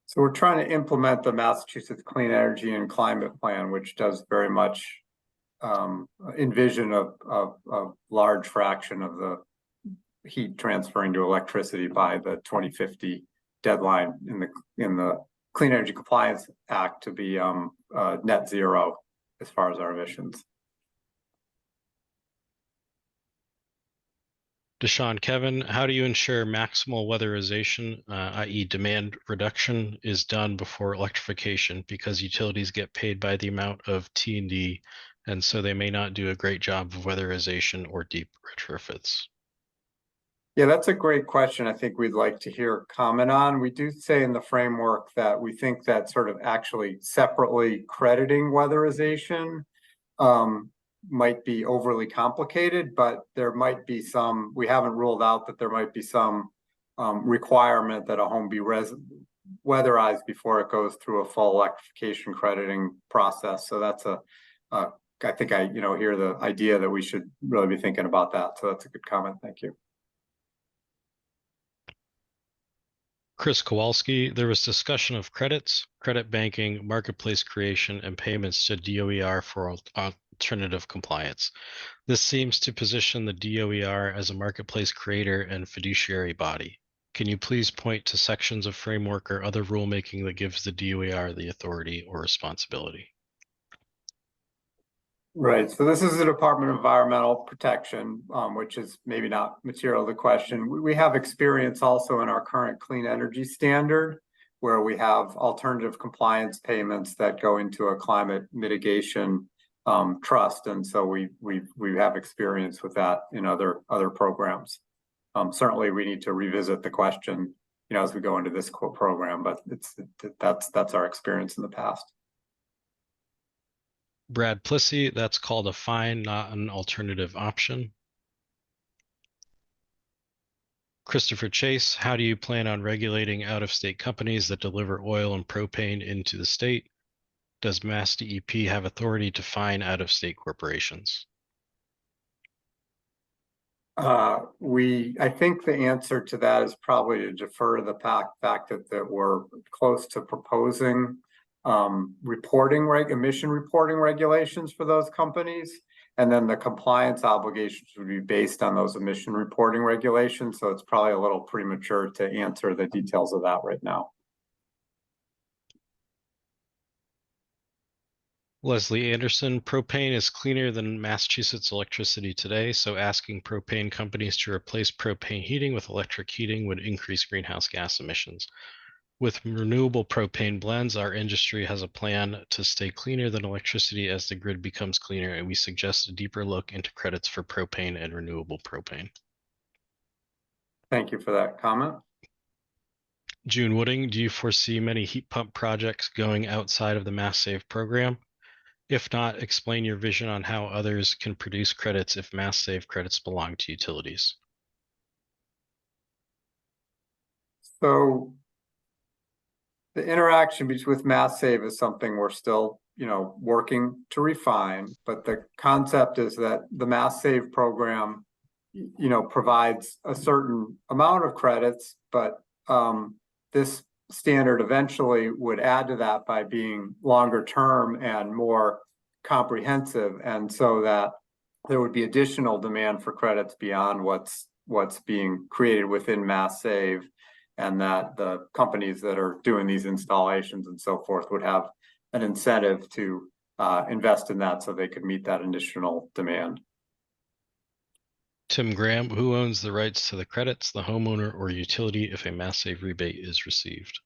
So we're trying to implement the Massachusetts Clean Energy and Climate Plan, which does very much envision a large fraction of the heat transferring to electricity by the 2050 deadline in the Clean Energy Compliance Act to be net zero as far as our emissions. Deshaun Kevin, how do you ensure maximal weatherization, i.e. demand reduction, is done before electrification, because utilities get paid by the amount of T&D, and so they may not do a great job of weatherization or deep retrofits? Yeah, that's a great question. I think we'd like to hear comment on. We do say in the framework that we think that sort of actually separately crediting weatherization might be overly complicated, but there might be some, we haven't ruled out that there might be some requirement that a home be weatherized before it goes through a full electrification crediting process. So that's I think I hear the idea that we should really be thinking about that. So that's a good comment. Thank you. Chris Kowalski, there was discussion of credits, credit banking, marketplace creation, and payments to DOER for alternative compliance. This seems to position the DOER as a marketplace creator and fiduciary body. Can you please point to sections of framework or other rulemaking that gives the DOER the authority or responsibility? Right. So this is the Department of Environmental Protection, which is maybe not material to the question. We have experience also in our current clean energy standard, where we have alternative compliance payments that go into a climate mitigation trust, and so we have experience with that in other programs. Certainly, we need to revisit the question, as we go into this program, but that's our experience in the past. Brad Plissy, that's called a fine, not an alternative option. Christopher Chase, how do you plan on regulating out-of-state companies that deliver oil and propane into the state? Does MassDEP have authority to fine out-of-state corporations? I think the answer to that is probably to defer to the fact that we're close to proposing emission reporting regulations for those companies, and then the compliance obligations would be based on those emission reporting regulations. So it's probably a little premature to answer the details of that right now. Leslie Anderson, propane is cleaner than Massachusetts electricity today, so asking propane companies to replace propane heating with electric heating would increase greenhouse gas emissions. With renewable propane blends, our industry has a plan to stay cleaner than electricity as the grid becomes cleaner, and we suggest a deeper look into credits for propane and renewable propane. Thank you for that comment. June Wooding, do you foresee many heat pump projects going outside of the MassSave program? If not, explain your vision on how others can produce credits if MassSave credits belong to utilities. So the interaction with MassSave is something we're still, working to refine, but the concept is that the MassSave program, provides a certain amount of credits, but this standard eventually would add to that by being longer term and more comprehensive, and so that there would be additional demand for credits beyond what's being created within MassSave, and that the companies that are doing these installations and so forth would have an incentive to invest in that so they could meet that additional demand. Tim Graham, who owns the rights to the credits, the homeowner or utility, if a MassSave rebate is received?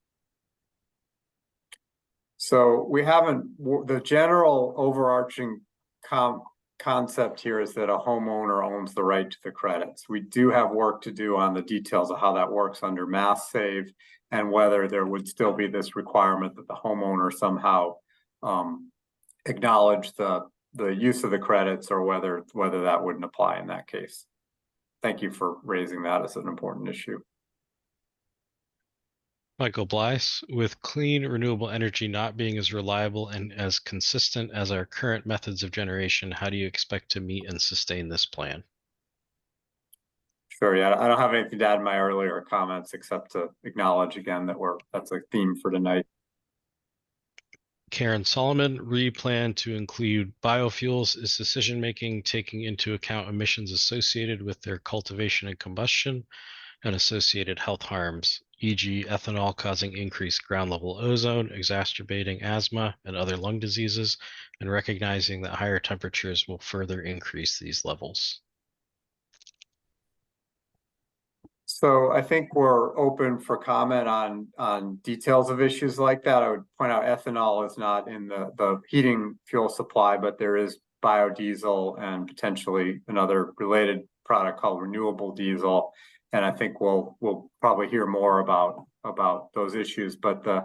So we haven't, the general overarching concept here is that a homeowner owns the right to the credits. We do have work to do on the details of how that works under MassSave and whether there would still be this requirement that the homeowner somehow acknowledge the use of the credits, or whether that wouldn't apply in that case. Thank you for raising that as an important issue. Michael Blyce, with clean renewable energy not being as reliable and as consistent as our current methods of generation, how do you expect to meet and sustain this plan? Sure, yeah, I don't have anything to add in my earlier comments except to acknowledge again that that's a theme for tonight. Karen Solomon, plan to include biofuels is decision-making taking into account emissions associated with their cultivation and combustion and associated health harms, e.g. ethanol causing increased ground level ozone, exacerbating asthma and other lung diseases, and recognizing that higher temperatures will further increase these levels. So I think we're open for comment on details of issues like that. I would point out ethanol is not in the heating fuel supply, but there is biodiesel and potentially another related product called renewable diesel. And I think we'll probably hear more about those issues. But the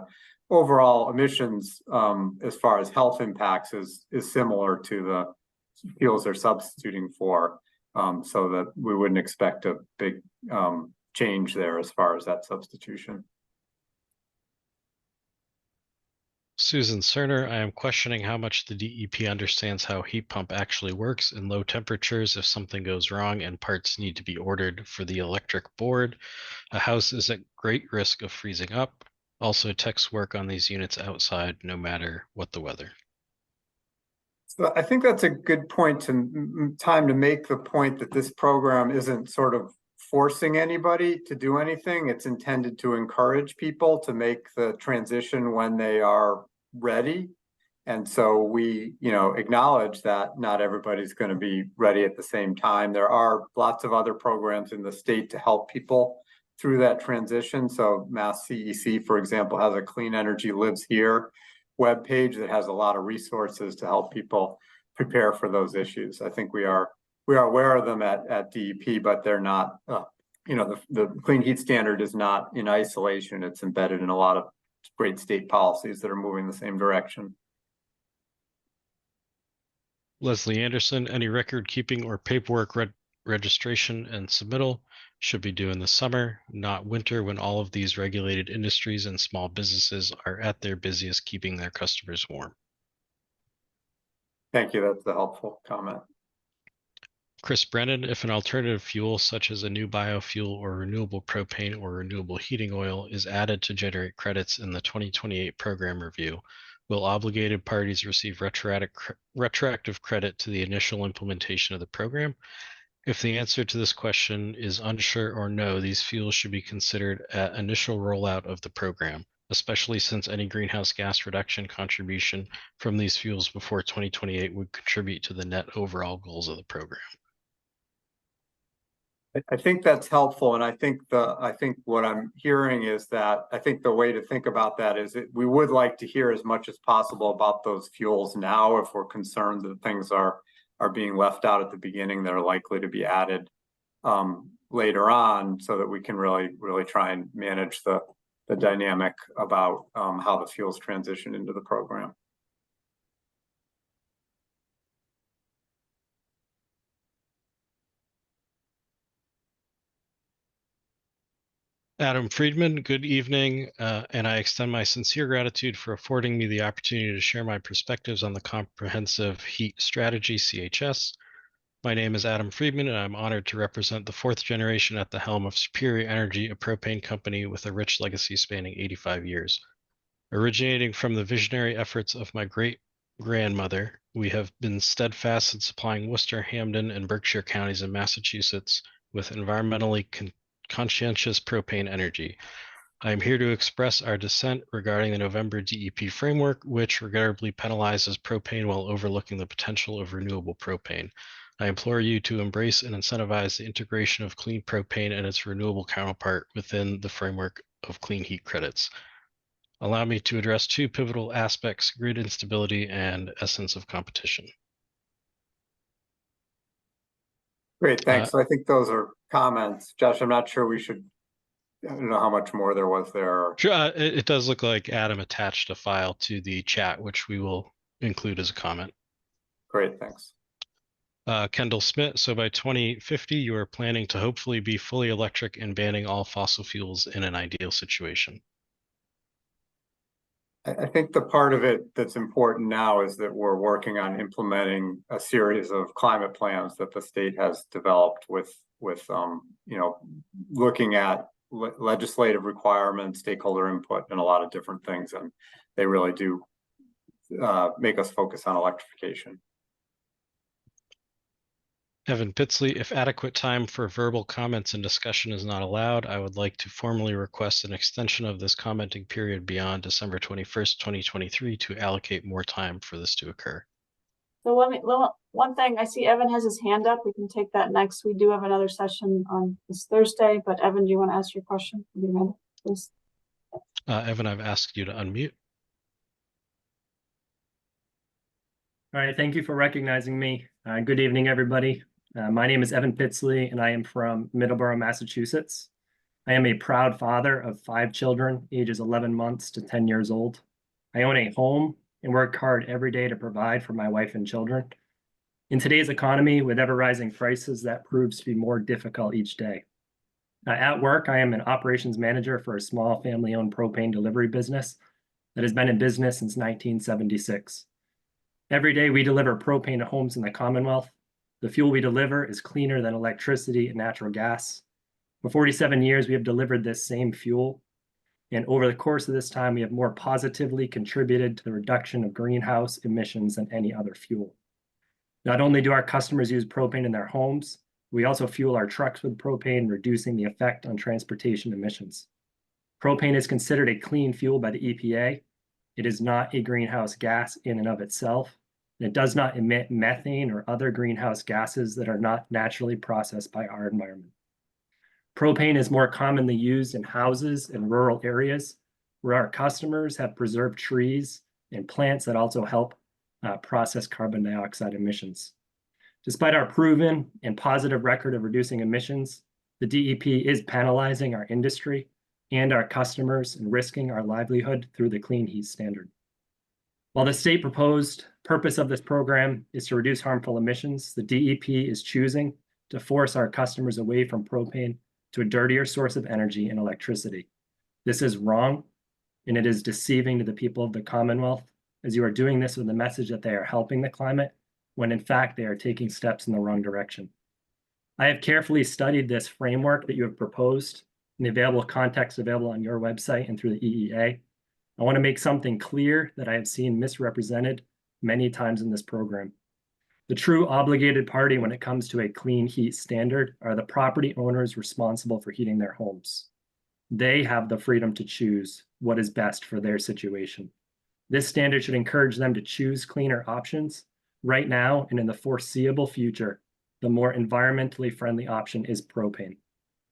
overall emissions, as far as health impacts, is similar to the fuels they're substituting for. So that we wouldn't expect a big change there as far as that substitution. Susan Cerner, I am questioning how much the DEP understands how heat pump actually works in low temperatures if something goes wrong and parts need to be ordered for the electric board. A house is at great risk of freezing up. Also, techs work on these units outside no matter what the weather. So I think that's a good point to make the point that this program isn't sort of forcing anybody to do anything. It's intended to encourage people to make the transition when they are ready. And so we, acknowledge that not everybody's going to be ready at the same time. There are lots of other programs in the state to help people through that transition. So MassCEC, for example, has a Clean Energy Lives Here webpage that has a lot of resources to help people prepare for those issues. I think we are aware of them at DEP, but they're not, the clean heat standard is not in isolation. It's embedded in a lot of great state policies that are moving the same direction. Leslie Anderson, any record keeping or paperwork registration and submittal should be due in the summer, not winter, when all of these regulated industries and small businesses are at their busiest keeping their customers warm. Thank you. That's a helpful comment. Chris Brennan, if an alternative fuel such as a new biofuel or renewable propane or renewable heating oil is added to generate credits in the 2028 program review, will obligated parties receive retroactive credit to the initial implementation of the program? If the answer to this question is unsure or no, these fuels should be considered at initial rollout of the program, especially since any greenhouse gas reduction contribution from these fuels before 2028 would contribute to the net overall goals of the program. I think that's helpful, and I think what I'm hearing is that I think the way to think about that is that we would like to hear as much as possible about those fuels now if we're concerned that things are being left out at the beginning that are likely to be added later on, so that we can really try and manage the dynamic about how the fuels transition into the program. Adam Friedman, good evening, and I extend my sincere gratitude for affording me the opportunity to share my perspectives on the Comprehensive Heat Strategy, CHS. My name is Adam Friedman, and I'm honored to represent the fourth generation at the helm of Superior Energy, a propane company with a rich legacy spanning 85 years. Originating from the visionary efforts of my great-grandmother, we have been steadfast in supplying Worcester, Hampden, and Berkshire counties in Massachusetts with environmentally conscientious propane energy. I am here to express our dissent regarding the November DEP framework, which regrettably penalizes propane while overlooking the potential of renewable propane. I implore you to embrace and incentivize the integration of clean propane and its renewable counterpart within the framework of clean heat credits. Allow me to address two pivotal aspects: grid instability and essence of competition. Great, thanks. So I think those are comments. Josh, I'm not sure I don't know how much more there was there. Sure, it does look like Adam attached a file to the chat, which we will include as a comment. Great, thanks. Kendall Smith, so by 2050, you are planning to hopefully be fully electric and banning all fossil fuels in an ideal situation. I think the part of it that's important now is that we're working on implementing a series of climate plans that the state has developed with looking at legislative requirements, stakeholder input, and a lot of different things, and they really do make us focus on electrification. Evan Pitsley, if adequate time for verbal comments and discussion is not allowed, I would like to formally request an extension of this commenting period beyond December 21st, 2023 to allocate more time for this to occur. So one thing, I see Evan has his hand up. We can take that next. We do have another session on this Thursday, but Evan, do you want to ask your question? Please. Evan, I've asked you to unmute. All right, thank you for recognizing me. Good evening, everybody. My name is Evan Pitsley, and I am from Middleborough, Massachusetts. I am a proud father of 5 children, ages 11 months to 10 years old. I own a home and work hard every day to provide for my wife and children. In today's economy, with ever-rising prices, that proves to be more difficult each day. At work, I am an operations manager for a small family-owned propane delivery business that has been in business since 1976. Every day we deliver propane to homes in the Commonwealth. The fuel we deliver is cleaner than electricity and natural gas. For 47 years, we have delivered this same fuel. And over the course of this time, we have more positively contributed to the reduction of greenhouse emissions than any other fuel. Not only do our customers use propane in their homes, we also fuel our trucks with propane, reducing the effect on transportation emissions. Propane is considered a clean fuel by the EPA. It is not a greenhouse gas in and of itself. It does not emit methane or other greenhouse gases that are not naturally processed by our environment. Propane is more commonly used in houses in rural areas where our customers have preserved trees and plants that also help process carbon dioxide emissions. Despite our proven and positive record of reducing emissions, the DEP is penalizing our industry and our customers and risking our livelihood through the Clean Heat Standard. While the state proposed purpose of this program is to reduce harmful emissions, the DEP is choosing to force our customers away from propane to a dirtier source of energy and electricity. This is wrong, and it is deceiving to the people of the Commonwealth, as you are doing this with the message that they are helping the climate, when in fact they are taking steps in the wrong direction. I have carefully studied this framework that you have proposed and the available context available on your website and through the EEA. I want to make something clear that I have seen misrepresented many times in this program. The true obligated party when it comes to a clean heat standard are the property owners responsible for heating their homes. They have the freedom to choose what is best for their situation. This standard should encourage them to choose cleaner options. Right now and in the foreseeable future, the more environmentally friendly option is propane.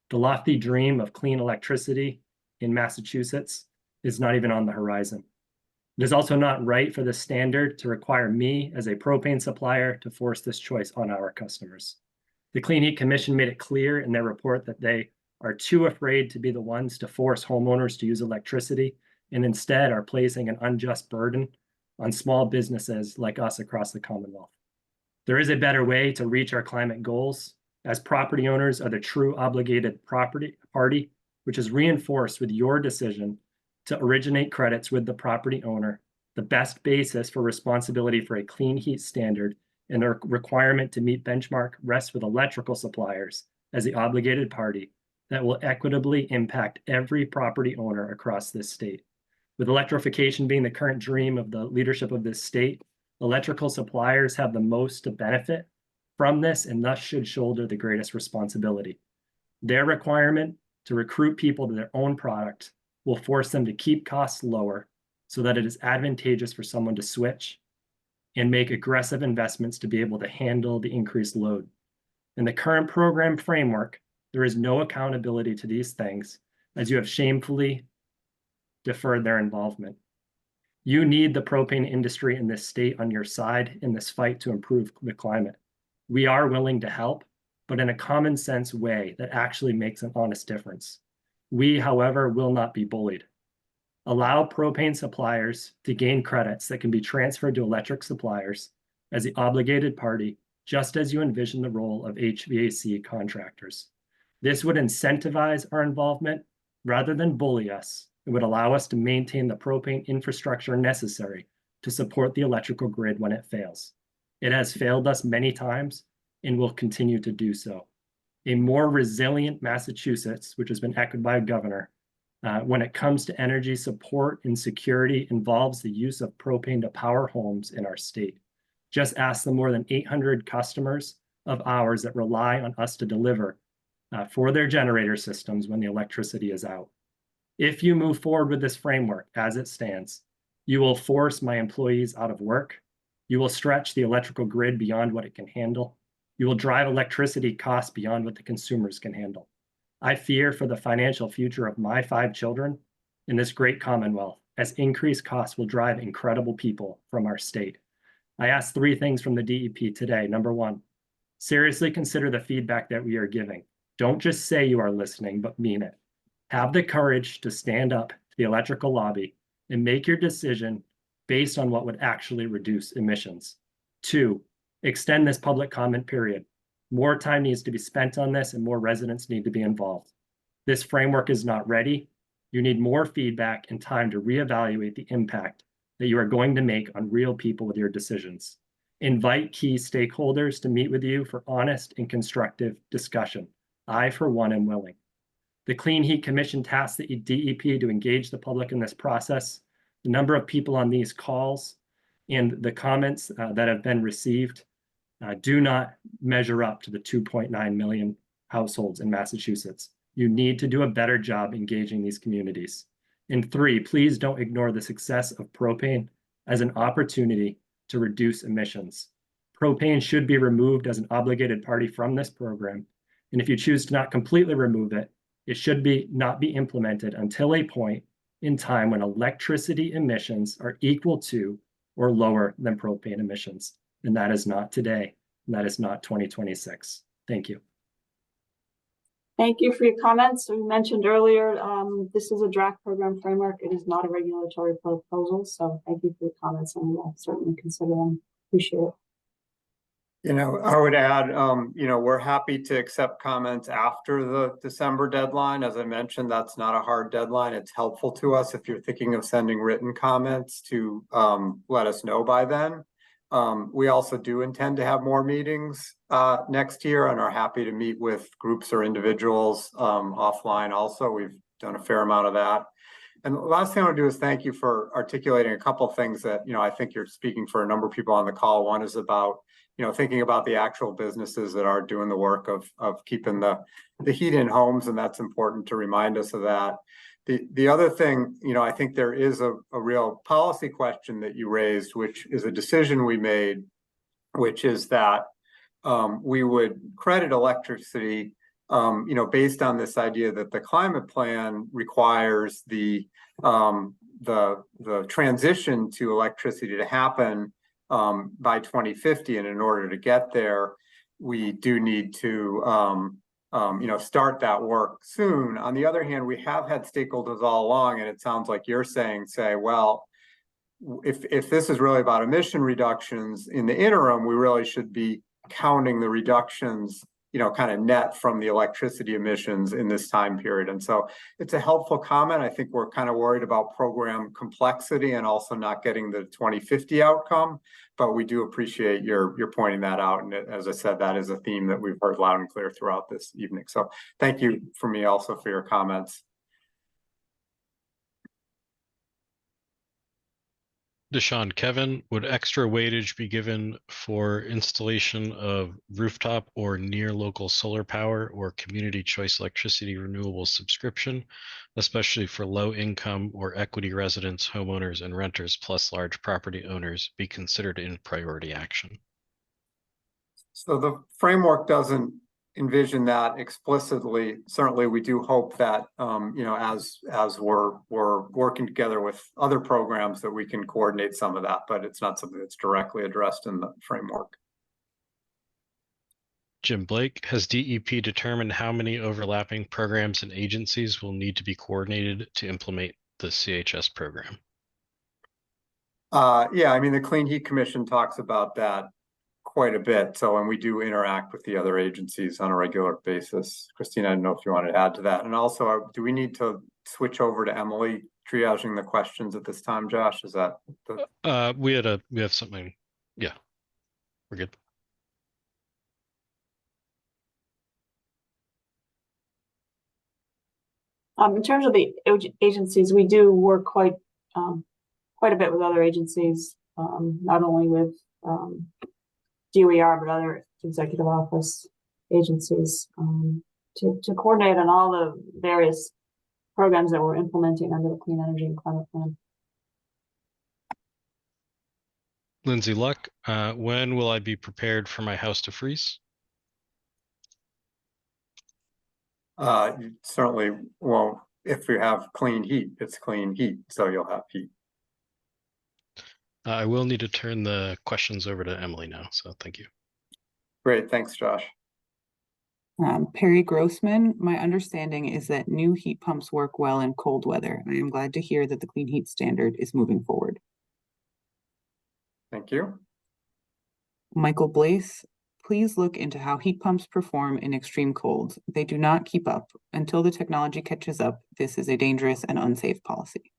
The lofty dream of clean electricity in Massachusetts is not even on the horizon. It is also not right for the standard to require me as a propane supplier to force this choice on our customers. The Clean Heat Commission made it clear in their report that they are too afraid to be the ones to force homeowners to use electricity and instead are placing an unjust burden on small businesses like us across the Commonwealth. There is a better way to reach our climate goals, as property owners are the true obligated property party, which is reinforced with your decision to originate credits with the property owner, the best basis for responsibility for a clean heat standard, and the requirement to meet benchmark rests with electrical suppliers as the obligated party that will equitably impact every property owner across this state. With electrification being the current dream of the leadership of this state, electrical suppliers have the most to benefit from this and thus should shoulder the greatest responsibility. Their requirement to recruit people to their own product will force them to keep costs lower so that it is advantageous for someone to switch and make aggressive investments to be able to handle the increased load. In the current program framework, there is no accountability to these things, as you have shamefully deferred their involvement. You need the propane industry in this state on your side in this fight to improve the climate. We are willing to help, but in a common sense way that actually makes an honest difference. We, however, will not be bullied. Allow propane suppliers to gain credits that can be transferred to electric suppliers as the obligated party, just as you envision the role of HVAC contractors. This would incentivize our involvement rather than bully us. It would allow us to maintain the propane infrastructure necessary to support the electrical grid when it fails. It has failed us many times and will continue to do so. A more resilient Massachusetts, which has been echoed by a governor, when it comes to energy support and security, involves the use of propane to power homes in our state. Just ask the more than 800 customers of ours that rely on us to deliver for their generator systems when the electricity is out. If you move forward with this framework as it stands, you will force my employees out of work. You will stretch the electrical grid beyond what it can handle. You will drive electricity costs beyond what the consumers can handle. I fear for the financial future of my 5 children in this great Commonwealth, as increased costs will drive incredible people from our state. I asked 3 things from the DEP today. Number 1, seriously consider the feedback that we are giving. Don't just say you are listening, but mean it. Have the courage to stand up to the electrical lobby and make your decision based on what would actually reduce emissions. 2, extend this public comment period. More time needs to be spent on this and more residents need to be involved. This framework is not ready. You need more feedback and time to reevaluate the impact that you are going to make on real people with your decisions. Invite key stakeholders to meet with you for honest and constructive discussion. I, for one, am willing. The Clean Heat Commission tasked the DEP to engage the public in this process. The number of people on these calls and the comments that have been received do not measure up to the 2.9 million households in Massachusetts. You need to do a better job engaging these communities. And 3, please don't ignore the success of propane as an opportunity to reduce emissions. Propane should be removed as an obligated party from this program. And if you choose to not completely remove it, it should not be implemented until a point in time when electricity emissions are equal to or lower than propane emissions. And that is not today, and that is not 2026. Thank you. Thank you for your comments. We mentioned earlier, this is a draft program framework. It is not a regulatory proposal. So thank you for your comments, and we'll certainly consider them. Appreciate it. You know, I would add, you know, we're happy to accept comments after the December deadline. As I mentioned, that's not a hard deadline. It's helpful to us if you're thinking of sending written comments to let us know by then. We also do intend to have more meetings next year and are happy to meet with groups or individuals offline also. We've done a fair amount of that. And the last thing I want to do is thank you for articulating a couple of things that, you know, I think you're speaking for a number of people on the call. One is about, you know, thinking about the actual businesses that are doing the work of keeping the heat in homes, and that's important to remind us of that. The other thing, you know, I think there is a real policy question that you raised, which is a decision we made, which is that we would credit electricity, you know, based on this idea that the climate plan requires the transition to electricity to happen by 2050, and in order to get there, we do need to you know, start that work soon. On the other hand, we have had stakeholders all along, and it sounds like you're saying, well, if this is really about emission reductions in the interim, we really should be counting the reductions, you know, kind of net from the electricity emissions in this time period. And so it's a helpful comment. I think we're kind of worried about program complexity and also not getting the 2050 outcome, but we do appreciate your pointing that out. And as I said, that is a theme that we've heard loud and clear throughout this evening. So thank you for me also for your comments. Deshaun, Kevin, would extra weightage be given for installation of rooftop or near local solar power or community choice electricity renewable subscription, especially for low income or equity residents, homeowners, and renters, plus large property owners, be considered in priority action? So the framework doesn't envision that explicitly. Certainly, we do hope that you know, as we're working together with other programs, that we can coordinate some of that, but it's not something that's directly addressed in the framework. Jim Blake, has DEP determined how many overlapping programs and agencies will need to be coordinated to implement the CHS program? Yeah, I mean, the Clean Heat Commission talks about that quite a bit. So, and we do interact with the other agencies on a regular basis. Christina, I don't know if you wanted to add to that. And also, do we need to switch over to Emily triaging the questions at this time, Josh? Is that the... We have something. Yeah, we're good. In terms of the agencies, we do work quite a bit with other agencies, not only with DOER, but other executive office agencies, to coordinate on all the various programs that we're implementing under the Clean Energy and Climate Plan. Lindsay Luck, when will I be prepared for my house to freeze? You certainly won't. If you have clean heat, it's clean heat, so you'll have heat. I will need to turn the questions over to Emily now, so thank you. Great, thanks, Josh. Perry Grossman, my understanding is that new heat pumps work well in cold weather. I am glad to hear that the clean heat standard is moving forward. Thank you. Michael Blaise, please look into how heat pumps perform in extreme cold. They do not keep up. Until the technology catches up, this is a dangerous and unsafe policy.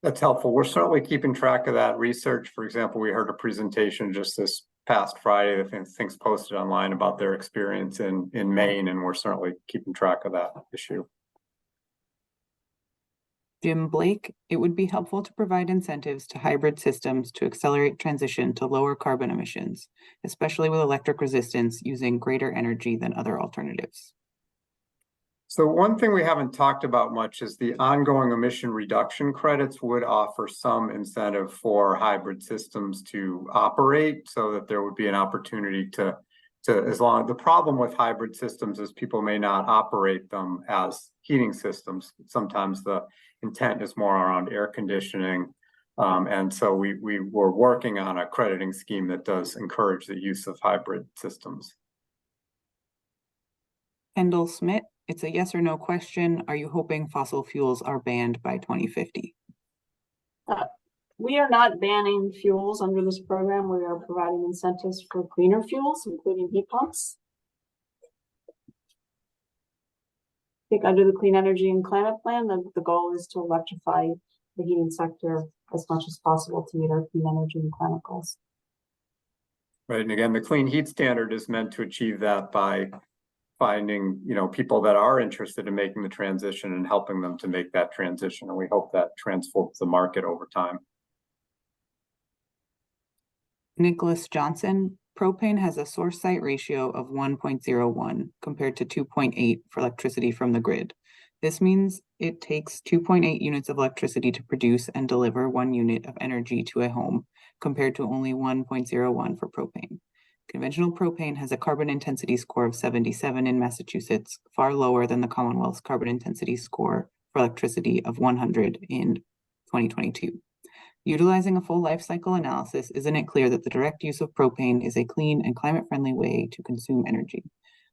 That's helpful. We're certainly keeping track of that research. For example, we heard a presentation just this past Friday, that things posted online about their experience in Maine, and we're certainly keeping track of that issue. Jim Blake, it would be helpful to provide incentives to hybrid systems to accelerate transition to lower carbon emissions, especially with electric resistance using greater energy than other alternatives. So one thing we haven't talked about much is the ongoing emission reduction credits would offer some incentive for hybrid systems to operate, so that there would be an opportunity to as long, the problem with hybrid systems is people may not operate them as heating systems. Sometimes the intent is more around air conditioning. And so we were working on a crediting scheme that does encourage the use of hybrid systems. Kendall Smith, it's a yes or no question. Are you hoping fossil fuels are banned by 2050? We are not banning fuels under this program. We are providing incentives for cleaner fuels, including heat pumps. I think under the Clean Energy and Climate Plan, the goal is to electrify the heating sector as much as possible to meet our clean energy and climate goals. Right, and again, the clean heat standard is meant to achieve that by finding, people that are interested in making the transition and helping them to make that transition. And we hope that transforms the market over time. Nicholas Johnson, propane has a source site ratio of 1.01 compared to 2.8 for electricity from the grid. This means it takes 2.8 units of electricity to produce and deliver 1 unit of energy to a home, compared to only 1.01 for propane. Conventional propane has a carbon intensity score of 77 in Massachusetts, far lower than the Commonwealth's carbon intensity score for electricity of 100 in 2022. Utilizing a full life cycle analysis, isn't it clear that the direct use of propane is a clean and climate-friendly way to consume energy?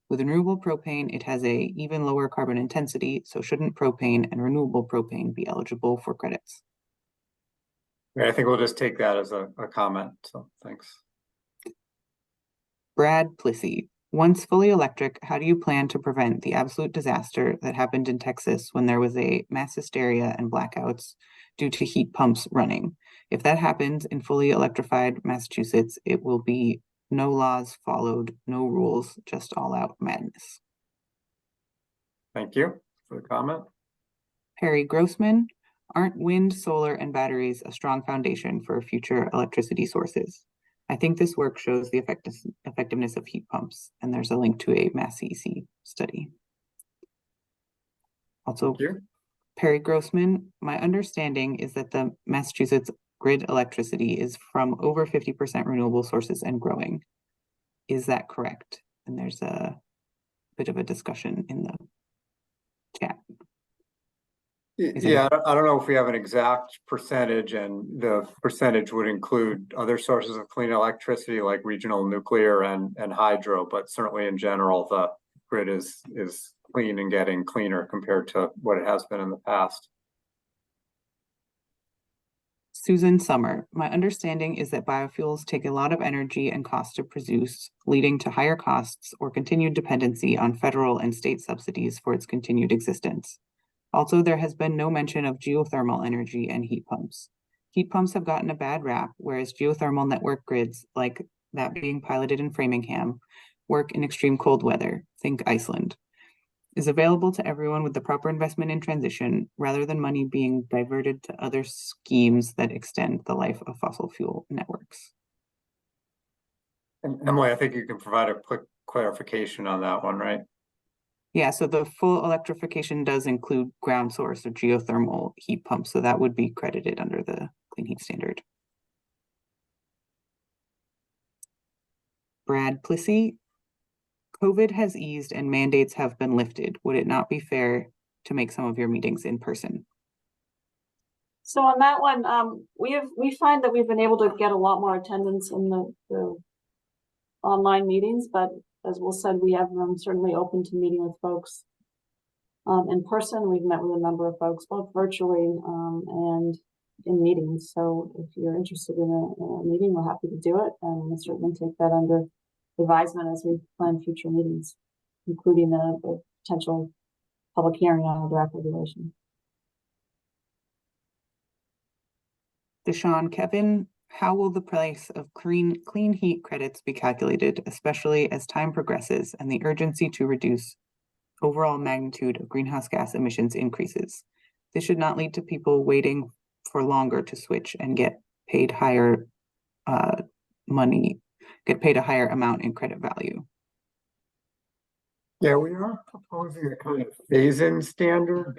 With renewable propane, it has a even lower carbon intensity, so shouldn't propane and renewable propane be eligible for credits? Yeah, I think we'll just take that as a comment, so thanks. Brad Plissy, once fully electric, how do you plan to prevent the absolute disaster that happened in Texas when there was a mass hysteria and blackouts due to heat pumps running? If that happens in fully electrified Massachusetts, it will be no laws followed, no rules, just all out madness. Thank you for the comment. Perry Grossman, aren't wind, solar, and batteries a strong foundation for future electricity sources? I think this work shows the effectiveness of heat pumps, and there's a link to a MassEC study. Also, Perry Grossman, my understanding is that the Massachusetts grid electricity is from over 50% renewable sources and growing. Is that correct? And there's a bit of a discussion in the chat. Is it- Yeah, I don't know if we have an exact percentage, and the percentage would include other sources of clean electricity like regional nuclear and hydro, but certainly in general, the grid is clean and getting cleaner compared to what it has been in the past. Susan Summer, my understanding is that biofuels take a lot of energy and cost to produce, leading to higher costs or continued dependency on federal and state subsidies for its continued existence. Also, there has been no mention of geothermal energy and heat pumps. Heat pumps have gotten a bad rap, whereas geothermal network grids, like that being piloted in Framingham, work in extreme cold weather, think Iceland, is available to everyone with the proper investment in transition rather than money being diverted to other schemes that extend the life of fossil fuel networks. And Emily, I think you can provide a quick clarification on that one, right? Yeah, so the full electrification does include ground source or geothermal heat pumps, so that would be credited under the Clean Heat Standard. Brad Plissy, COVID has eased and mandates have been lifted. Would it not be fair to make some of your meetings in person? So on that one, we find that we've been able to get a lot more attendance in the online meetings, but as Will said, we have certainly open to meeting with folks in person. We've met with a number of folks, both virtually and in meetings. So if you're interested in a meeting, we're happy to do it, and we'll certainly take that under advisement as we plan future meetings, including the potential public hearing on the draft regulation. Deshaun Kevin, how will the price of clean heat credits be calculated, especially as time progresses and the urgency to reduce overall magnitude of greenhouse gas emissions increases? This should not lead to people waiting for longer to switch and get paid higher get paid a higher amount in credit value. Yeah, we are proposing a kind of phase-in standard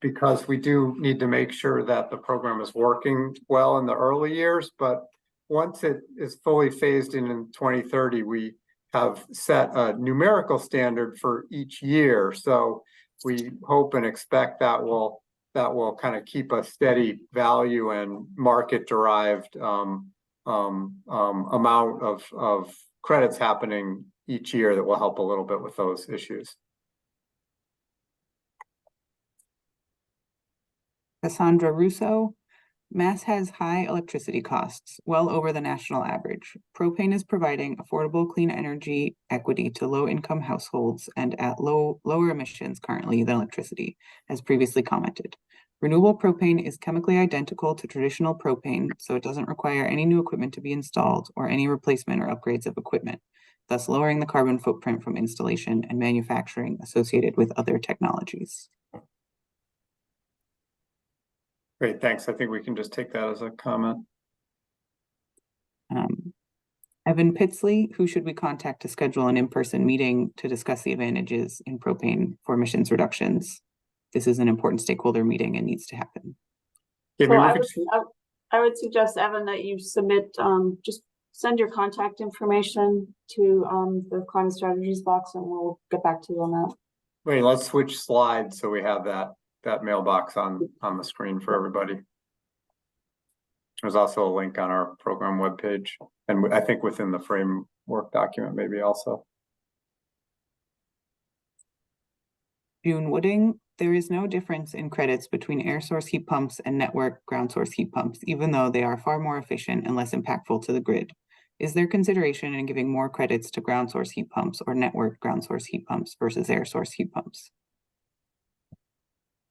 because we do need to make sure that the program is working well in the early years, but once it is fully phased in 2030, we have set a numerical standard for each year. So we hope and expect that will kind of keep a steady value and market-derived amount of credits happening each year that will help a little bit with those issues. Cassandra Russo, Mass has high electricity costs, well over the national average. Propane is providing affordable clean energy equity to low-income households and at lower emissions currently than electricity, as previously commented. Renewable propane is chemically identical to traditional propane, so it doesn't require any new equipment to be installed or any replacement or upgrades of equipment, thus lowering the carbon footprint from installation and manufacturing associated with other technologies. Great, thanks. I think we can just take that as a comment. Evan Pitsley, who should we contact to schedule an in-person meeting to discuss the advantages in propane for emissions reductions? This is an important stakeholder meeting and needs to happen. Yeah, So I would suggest, Evan, that you submit, just send your contact information to the climate strategies box, and we'll get back to you on that. wait, let's switch slides so we have that mailbox on the screen for everybody. There's also a link on our program webpage, and I think within the framework document maybe also. June Wooding, there is no difference in credits between air source heat pumps and network ground source heat pumps, even though they are far more efficient and less impactful to the grid. Is there consideration in giving more credits to ground source heat pumps or network ground source heat pumps versus air source heat pumps?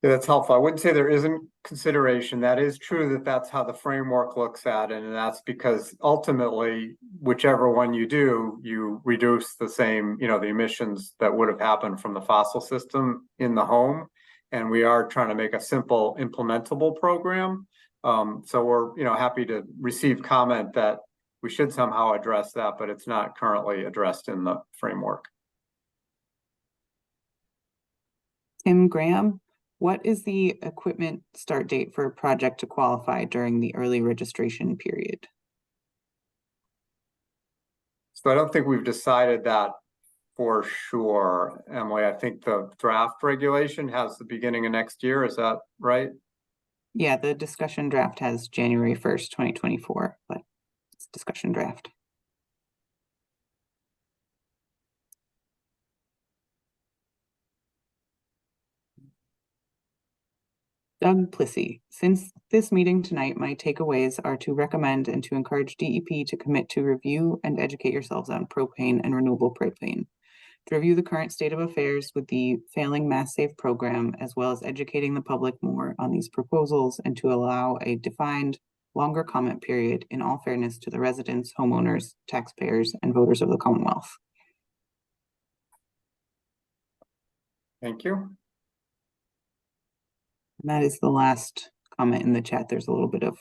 Yeah, that's helpful. I wouldn't say there isn't consideration. That is true that that's how the framework looks at it. And that's because ultimately, whichever one you do, you reduce the same, the emissions that would have happened from the fossil system in the home. And we are trying to make a simple implementable program. So we're, happy to receive comment that we should somehow address that, but it's not currently addressed in the framework. Tim Graham, what is the equipment start date for a project to qualify during the early registration period? So I don't think we've decided that for sure, Emily. I think the draft regulation has the beginning of next year. Is that right? Yeah, the discussion draft has January 1st, 2024, but it's discussion draft. Doug Plissy, since this meeting tonight, my takeaways are to recommend and to encourage DEP to commit to review and educate yourselves on propane and renewable propane, to review the current state of affairs with the failing MassSAFE program, as well as educating the public more on these proposals, and to allow a defined longer comment period in all fairness to the residents, homeowners, taxpayers, and voters of the Commonwealth. Thank you. And that is the last comment in the chat. There's a little bit of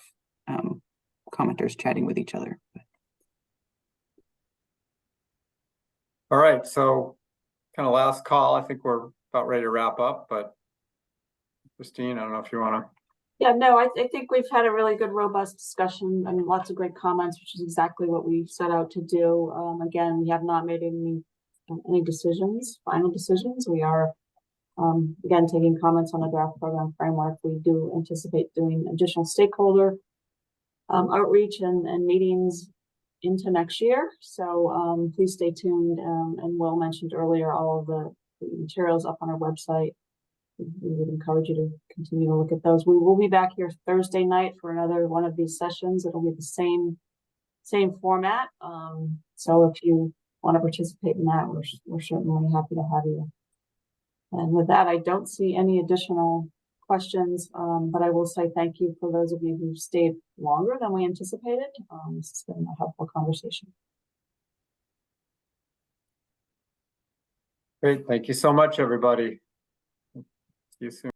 commenters chatting with each other. All right, so kind of last call. I think we're about ready to wrap up, but Christine, I don't know if you want to. Yeah, no, I think we've had a really good, robust discussion and lots of great comments, which is exactly what we set out to do. Again, we have not made any decisions, final decisions. We are, again, taking comments on the draft program framework. We do anticipate doing additional stakeholder outreach and meetings into next year. So please stay tuned. And Will mentioned earlier all of the materials up on our website. We would encourage you to continue to look at those. We will be back here Thursday night for another one of these sessions. It'll be the same format. So if you want to participate in that, we're certainly happy to have you. And with that, I don't see any additional questions, but I will say thank you for those of you who stayed longer than we anticipated. This has been a helpful conversation. Great, thank you so much, everybody. See you soon.